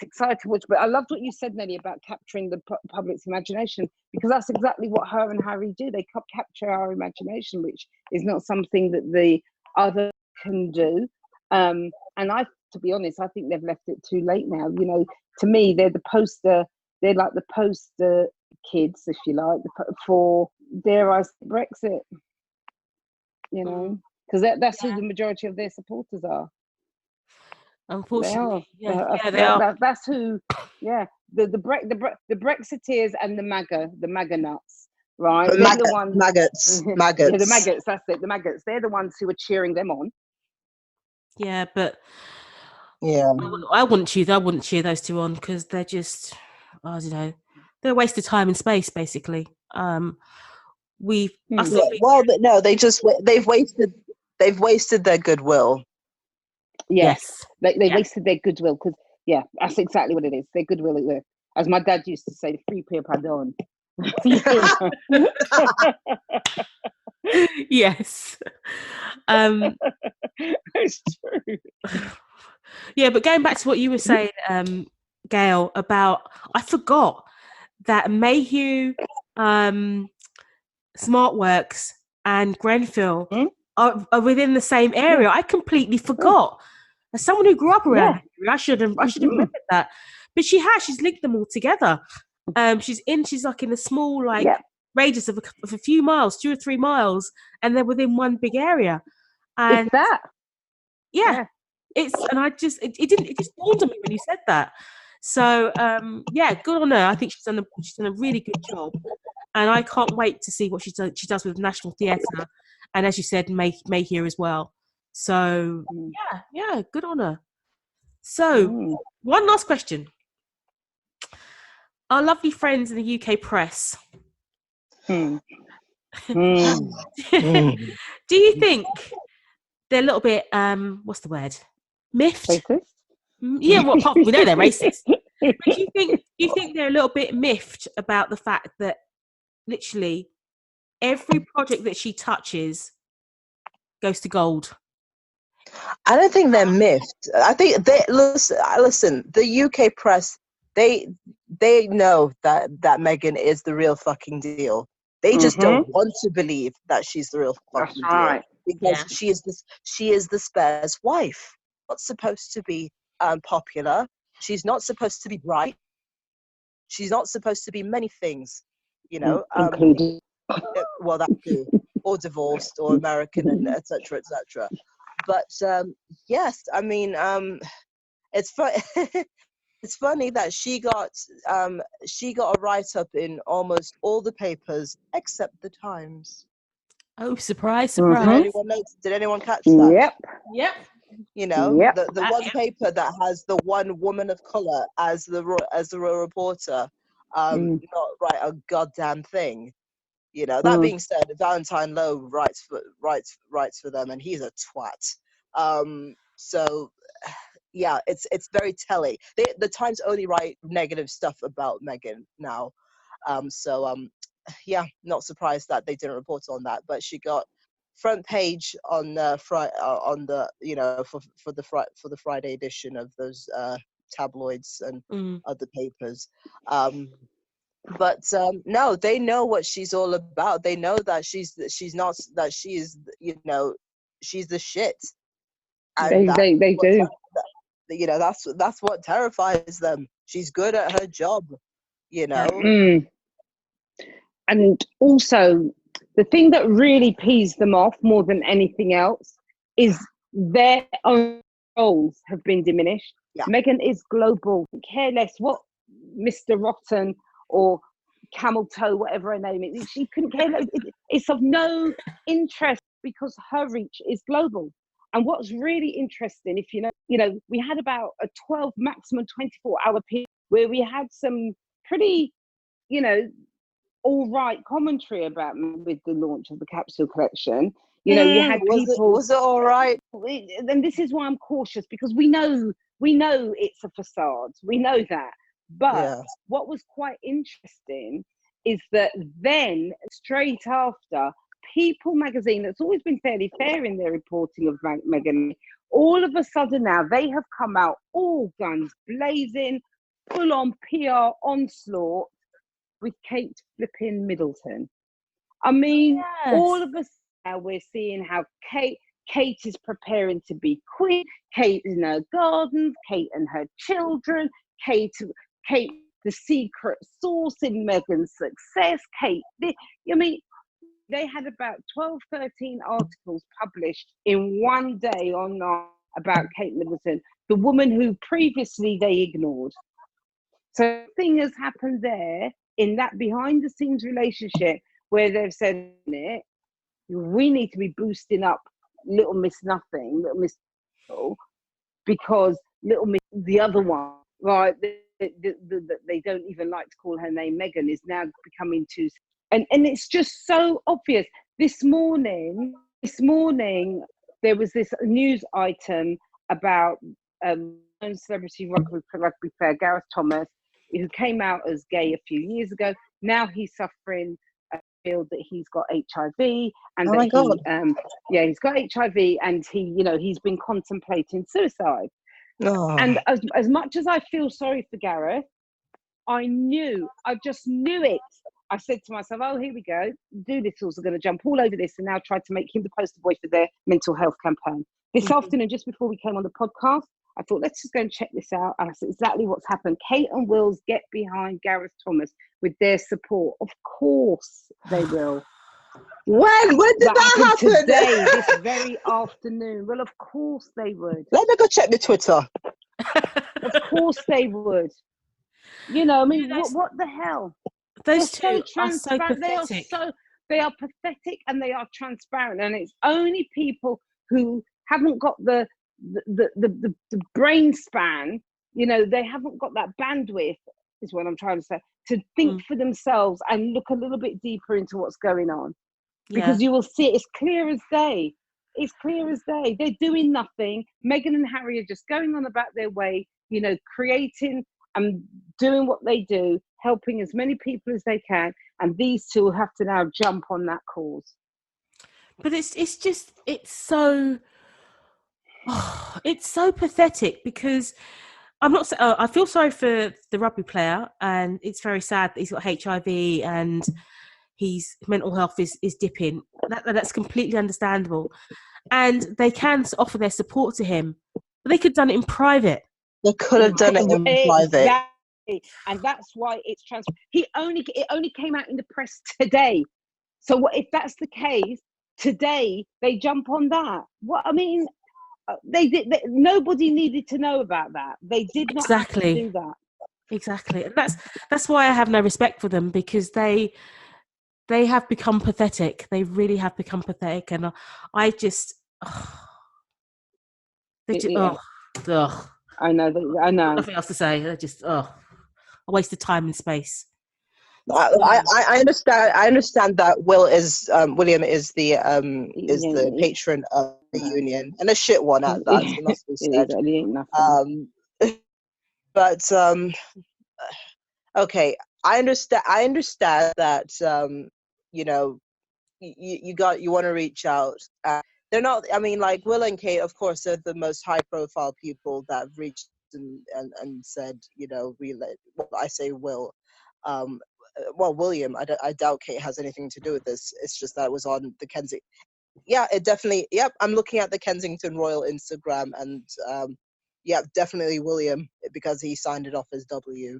excited to watch. But I loved what you said, Nelly, about capturing the public's imagination, because that's exactly what her and Harry do. They capture our imagination, which is not something that the other can do. And to be honest, I think they've left it too late now. To me, they're like the poster kids, if you like, for, dare I say, Brexit. Because that's who the majority of their supporters are. Unfortunately, they are. That's who. Yeah, the Brexiteers and the MAGA nuts, right? They're the ones, maggots. Yeah, the maggots. That's it. The maggots. They're the ones who are cheering them on. Yeah, but yeah, I wouldn't cheer those two on, because they're just, I don't know, they're a waste of time and space, basically. But no, they've wasted their goodwill. Yes. They wasted their goodwill, because that's exactly what it is. Their goodwill, as my dad used to say, the free peer pardon. Yes. It's true. Yeah, but going back to what you were saying, Gail, about, I forgot that Mayhew, SmartWorks and Grenfell are within the same area. I completely forgot. As someone who grew up around here, I should have remembered that. But she's linked them all together. She's like in a small radius of a few miles, 2 or 3 miles, and they're within one big area. And that. Yeah. It just dawned on me when you said that. So good on her. I think she's done a really good job. and I can't wait to see what she does with National Theatre, and as you said, May here as well. So yeah, good on her. So one last question. Our lovely friends in the UK press. Hmm. Do you think they're a little bit what's the word? Miffed? Racist? Yeah, well, we know they're racist. But do you think they're a little bit miffed about the fact that literally every project that she touches goes to gold? I don't think they're miffed. I think they listen. The UK press, they know that Meghan is the real fucking deal. They just don't want to believe that she's the real fucking deal because she is the spare's wife. Not supposed to be popular. She's not supposed to be right. She's not supposed to be many things, you know. Including Well, that too, or divorced, or American, and etc. etc. But yes, I mean, it's it's funny that she got a write up in almost all the papers except the Times. Oh, surprise! Did anyone catch that? Yep. You know, the one paper that has the one woman of color as the royal reporter, not write a goddamn thing. You know, that being said, Valentine Lowe writes for them, and he's a twat. So yeah, it's very telling. The Times only write negative stuff about Meghan now. Yeah, not surprised that they didn't report on that. But she got front page on on the, you know, for the Friday edition of those tabloids and other papers. But no, they know what she's all about. They know that she is, you know, she's the shit. And they do. You know, that's what terrifies them. She's good at her job, you know. And also, the thing that really pees them off more than anything else is their own roles have been diminished. Yeah. Meghan is global. Care less what Mr. Rotten or Camel Toe, whatever her name is, she couldn't care less. It's of no interest because her reach is global. And what's really interesting, if you know, we had about a 12 maximum 24-hour period where we had some pretty, you know, all right commentary about with the launch of the capsule collection. You know, you had people. Was it all right? And this is why I'm cautious, because we know it's a facade. We know that. But what was quite interesting is that then, straight after, People magazine, that's always been fairly fair in their reporting of Meghan, all of a sudden now they have come out all guns blazing, full on PR onslaught with Kate flipping Middleton. I mean, all of a sudden now we're seeing how Kate is preparing to be queen, Kate in her gardens, Kate and her children, Kate, the secret source in Meghan's success, Kate. I mean, they had about 12, 13 articles published in one day online about Kate Middleton, the woman who previously they ignored. So thing has happened there in that behind the scenes relationship where they've said, we need to be boosting up Little Miss Nothing, Little Miss, because Little Miss, the other one, right, they don't even like to call her name Meghan, is now becoming too, and it's just so obvious. This morning there was this news item about celebrity rugby player Gareth Thomas, who came out as gay a few years ago. Now he's suffering feel that he's got HIV, and he's got HIV, and he's been contemplating suicide. And as much as I feel sorry for Gareth, I just knew it. I said to myself, oh, here we go. Doolittle's are going to jump all over this and now try to make him the poster boy for their mental health campaign. This afternoon, just before we came on the podcast, I thought, let's just go and check this out. And that's exactly what's happened. Kate and Wills get behind Gareth Thomas with their support. Of course they will. When did that happen? Today, this very afternoon. Well, of course they would. Let me go check the Twitter. Of course they would. I mean, what the hell? Those They're two so are so transparent. pathetic. They are pathetic and they are transparent. And it's only people who haven't got the brain span, you know, they haven't got that bandwidth, is what I'm trying to say, to think for themselves and look a little bit deeper into what's going on. Yeah. Because you will see it's clear as day. It's clear as day. They're doing nothing. Meghan and Harry are just going on about their way, you know, creating and doing what they do, helping as many people as they can. And these two have to now jump on that cause. But it's so it's so pathetic, because I feel sorry for the rugby player, and it's very sad that he's got HIV and his mental health is dipping. That's completely understandable. And they can offer their support to him, but they could have done it in private. They could have done it in private. Exactly. And that's why it's it only came out in the press today. So what if that's the case? Today they jump on that. What I mean, nobody needed to know about that. They did not have to do that. Exactly. And that's why I have no respect for them, because they have become pathetic. They really have become pathetic, and I just I know. Nothing else to say. They're just a waste of time and space. I understand. I understand that William is the patron of the union, and a shit one at that. It must be said. But okay, I understand. I understand that you know, you want to reach out. They're not. I mean, like Will and Kate, of course, they're the most high-profile people that have reached and said, you know, well, I say Will. Well, William, I doubt Kate has anything to do with this. It's just that it was on the Kensington. Yeah, it definitely. Yep, I'm looking at the Kensington Royal Instagram, and yeah, definitely William, because he signed it off as W.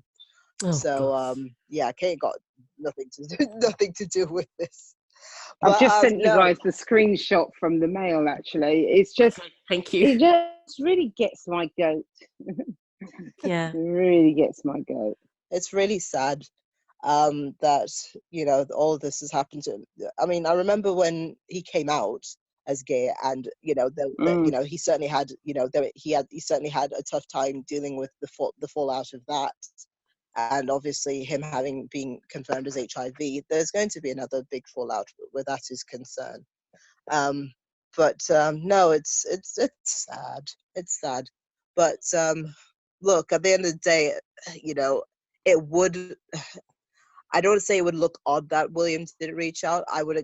Yeah, Kate got nothing to do with this. I've just sent you guys the screenshot from the Mail. Actually, it's just thank you. It just really gets my goat. Yeah, it really gets my goat. It's really sad that, you know, all of this has happened to him. I mean, I remember when he came out as gay, and you know, you know, he certainly had, you know, he certainly had a tough time dealing with the fallout of that, and obviously him having been confirmed as HIV. There's going to be another big fallout where that is concerned. But no, it's sad. It's sad. But look, at the end of the day, you know, it would. I don't say it would look odd that William didn't reach out. I would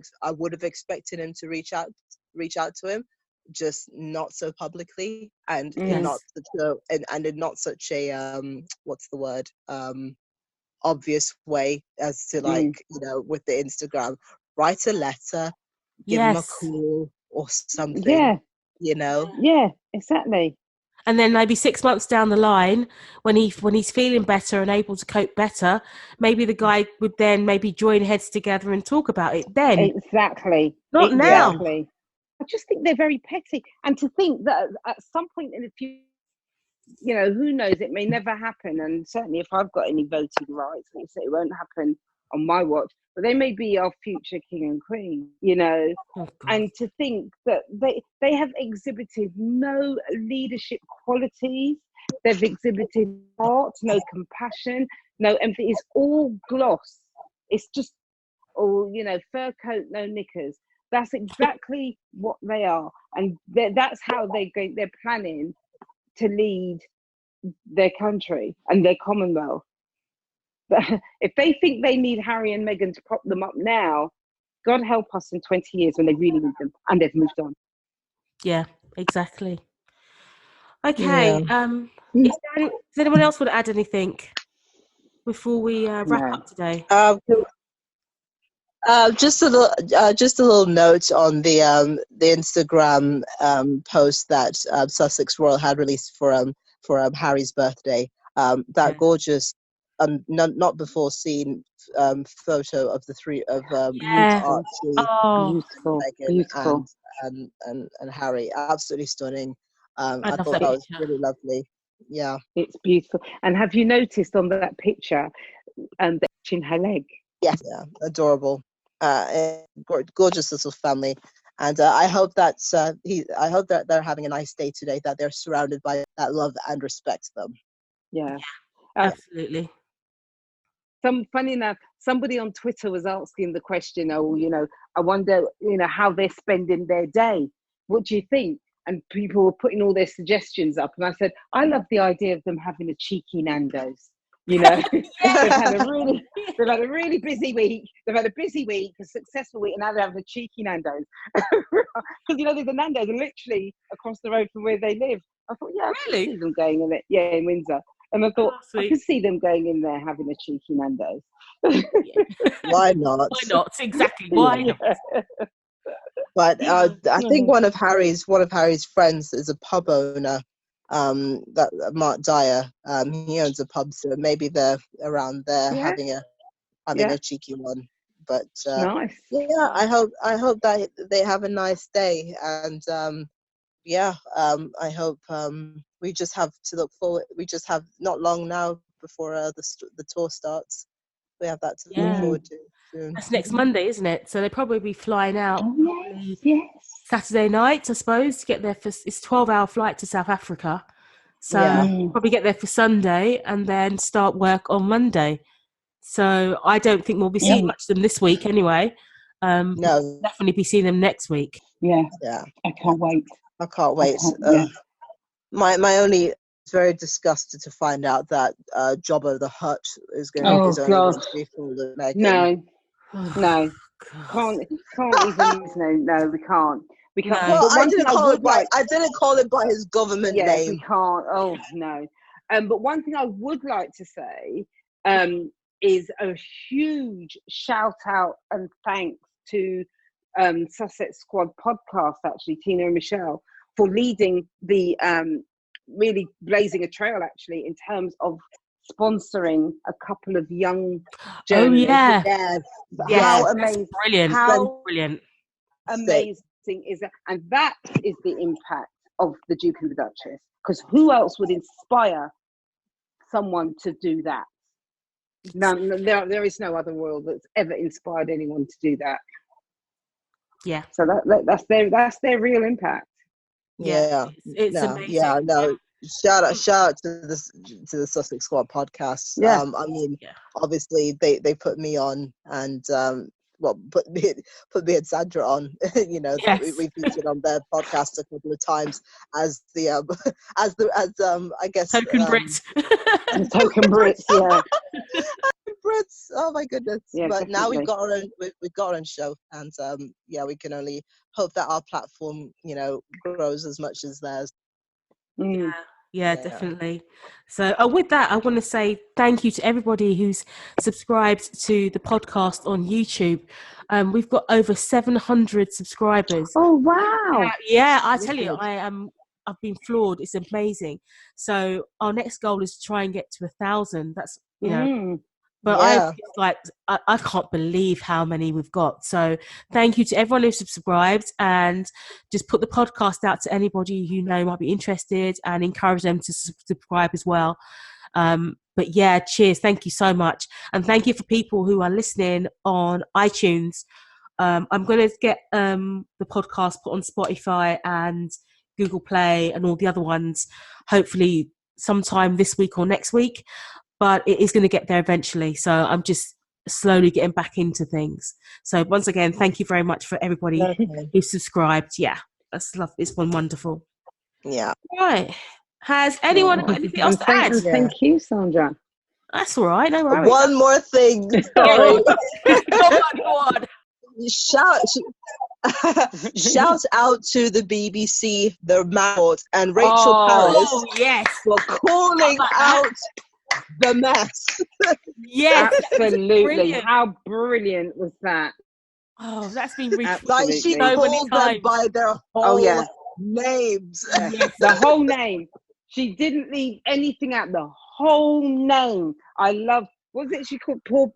have expected him to reach out to him, just not so publicly, and in not such a what's the word, obvious way as to, like, you know, with the Instagram, write a letter, give him a call or something. Yeah, you know. Yeah, exactly. And then maybe 6 months down the line, when he's feeling better and able to cope better, maybe the guy would then maybe join heads together and talk about it then. Exactly. Not now. I just think they're very petty. And to think that at some point in the future, you know, who knows, it may never happen. And certainly if I've got any voting rights, it won't happen on my watch. But they may be our future king and queen, you know. And to think that they have exhibited no leadership qualities, they've exhibited heart, no compassion, no empathy. It's all gloss. It's just, you know, fur coat, no knickers. That's exactly what they are, and that's how they're planning to lead their country and their Commonwealth. But if they think they need Harry and Meghan to prop them up now, God help us in 20 years when they really need them and they've moved on. Yeah, exactly. Okay. Yeah. Does anyone else want to add anything before we wrap up today? Just a little note on the Instagram post that Sussex Royal had released for Harry's birthday. That gorgeous, not before seen photo of the three of Archie, Meghan, and Harry. Absolutely stunning. I thought that was really lovely. Yeah, it's beautiful. And have you noticed on that picture, touching her leg? Yes, yeah, adorable, gorgeous little family, and I hope that I hope that they're having a nice day today. That they're surrounded by that love and respect them. Yeah. Absolutely. Funny enough, somebody on Twitter was asking the question, oh, I wonder, how they're spending their day. What do you think? And people were putting all their suggestions up. And I said, I love the idea of them having a cheeky Nando's. They've had a really busy week. They've had a busy week, a successful week, and now they're having a cheeky Nando's. Because, there's a Nando's literally across the road from where they live. I thought, I Really? can see them going in it. Yeah, in Windsor. And I thought, I could see them going in there having a cheeky Nando's. Why not? Why not? Exactly. Why not? But I think one of Harry's friends is a pub owner. That Mark Dyer. He owns a pub, so maybe they're around there having a cheeky one. But nice. Yeah, I hope that they have a nice day, and I hope we just have to look forward. We just have not long now before the tour starts. We have that to look forward to soon. That's next Monday, isn't it? So they'll probably be flying out Yes. Saturday night, I suppose, to get there for it's 12-hour flight to South Africa. So probably get there for Sunday and then start work on Monday. So I don't think we'll be seeing much of them this week anyway. No, we'll definitely be seeing them next week. Yeah. I can't wait. My only very disgusted to find out that Jobbo the Hutt is only going to be full of Meghan. No. Can't even. No, we can't. We can't. Well, I didn't call it by his government name. We can't. Oh no. But one thing I would like to say is a huge shout out and thanks to Sussex Squad podcast, actually, Tina and Michelle, for leading the really blazing a trail, actually, in terms of sponsoring a couple of young journalists. How amazing! Brilliant! How brilliant! Amazing is that, and that is the impact of the Duke and the Duchess. Because who else would inspire someone to do that? No, there is no other royal that's ever inspired anyone to do that. Yeah. So that's their real impact. Yeah, it's amazing. Yeah, no. Shout out to the Sussex Squad podcast. Yeah. I mean, obviously they put me on and put me and Sandra on. We featured on their podcast a couple of times as the I guess token Brits. Token Brits, yeah. Brits. Oh my goodness! Yeah, but definitely. Now we've got our own show, and we can only hope that our platform, grows as much as theirs. Yeah, definitely. So with that, I want to say thank you to everybody who's subscribed to the podcast on YouTube. We've got over 700 subscribers. Oh wow! Yeah, I tell you, I've been floored. It's amazing. So our next goal is to try and get to 1,000. That's But I can't believe how many we've got. So thank you to everyone who subscribed, and just put the podcast out to anybody who might be interested, and encourage them to subscribe as well. But yeah, cheers. Thank you so much. And thank you for people who are listening on iTunes. I'm going to get the podcast put on Spotify and Google Play and all the other ones, hopefully sometime this week or next week. But it is going to get there eventually. So I'm just slowly getting back into things. So once again, thank you very much for everybody who subscribed. Yeah, that's lovely. It's been wonderful. Yeah. Right. Has anyone got anything else to add? Thank you, Sandra. That's all right. No worries. One more thing. Sorry. Go on. Shout out to the BBC, the Mount, and Rachel Paris for calling out the mess. Yes, absolutely. How brilliant was that? Oh, that's been retweeted like she called them by their whole names. Yes. The whole name. She didn't leave anything out. The whole name. I love. What was it she called? Poor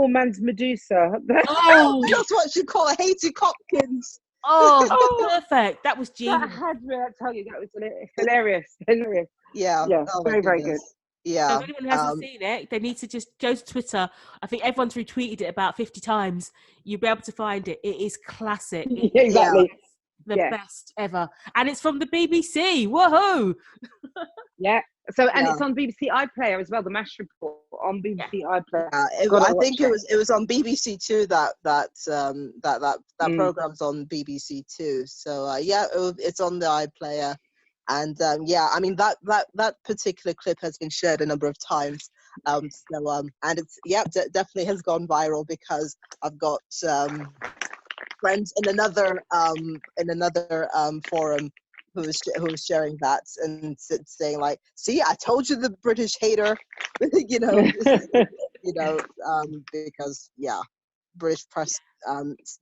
man's Medusa. Oh, that's what she called Haiti Hopkins. Oh, perfect. That was genius. That had me. I tell you, that was hilarious. Yeah. Yeah. Very, very good. Yeah. So if anyone hasn't seen it, they need to just go to Twitter. I think everyone's retweeted it about 50 times. You'll be able to find it. It is classic. It is Exactly. the best ever. And it's from the BBC. Woohoo! Yeah. So, and it's on BBC iPlayer as well, the MASH report on BBC iPlayer. I think it was on BBC Two that program's on BBC Two. So it's on the iPlayer, and I mean that particular clip has been shared a number of times. And it's definitely has gone viral because I've got friends in another forum who was sharing that and saying like, see, I told you the British hater, because British press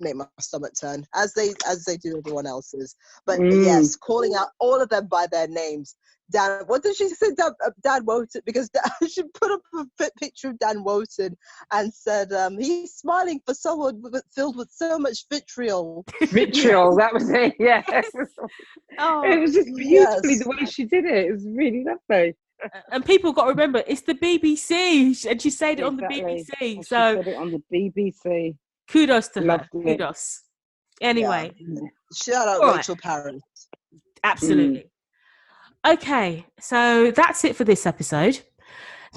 make my stomach turn as they do everyone else's. But yes, calling out all of them by their names. Dan, what did she say? Dan Wotan, because she put up a picture of Dan Wotan and said he's smiling for someone filled with so much vitriol. Vitriol, that was it. Yeah. It was just beautifully the way she did it. It was really lovely. And people got to remember, it's the BBC, and she said it on the BBC. And so she said it on the BBC. Kudos to her. Lovely. Kudos. Anyway, shout out Rachel Parent. Absolutely. Okay, so that's it for this episode.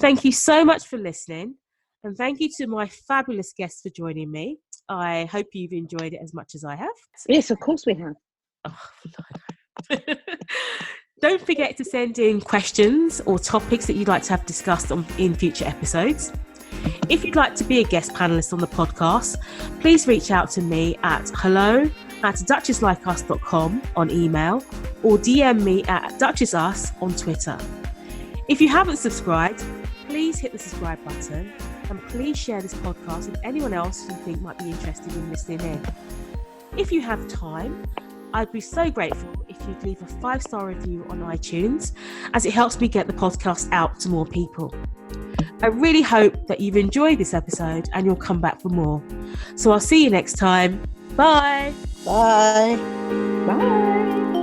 Thank you so much for listening, and thank you to my fabulous guests for joining me. I hope you've enjoyed it as much as I have. Yes, of course we have. Oh, don't forget to send in questions or topics that you'd like to have discussed in future episodes. If you'd like to be a guest panelist on the podcast, please reach out to me at hello@duchesslikeus.com on email, or DM me at DuchessUs on Twitter. If you haven't subscribed, please hit the subscribe button, and please share this podcast with anyone else you think might be interested in listening in. If you have time, I'd be so grateful if you'd leave a 5-star review on iTunes, as it helps me get the podcast out to more people. I really hope that you've enjoyed this episode and you'll come back for more. So I'll see you next time. Bye. Bye. Bye.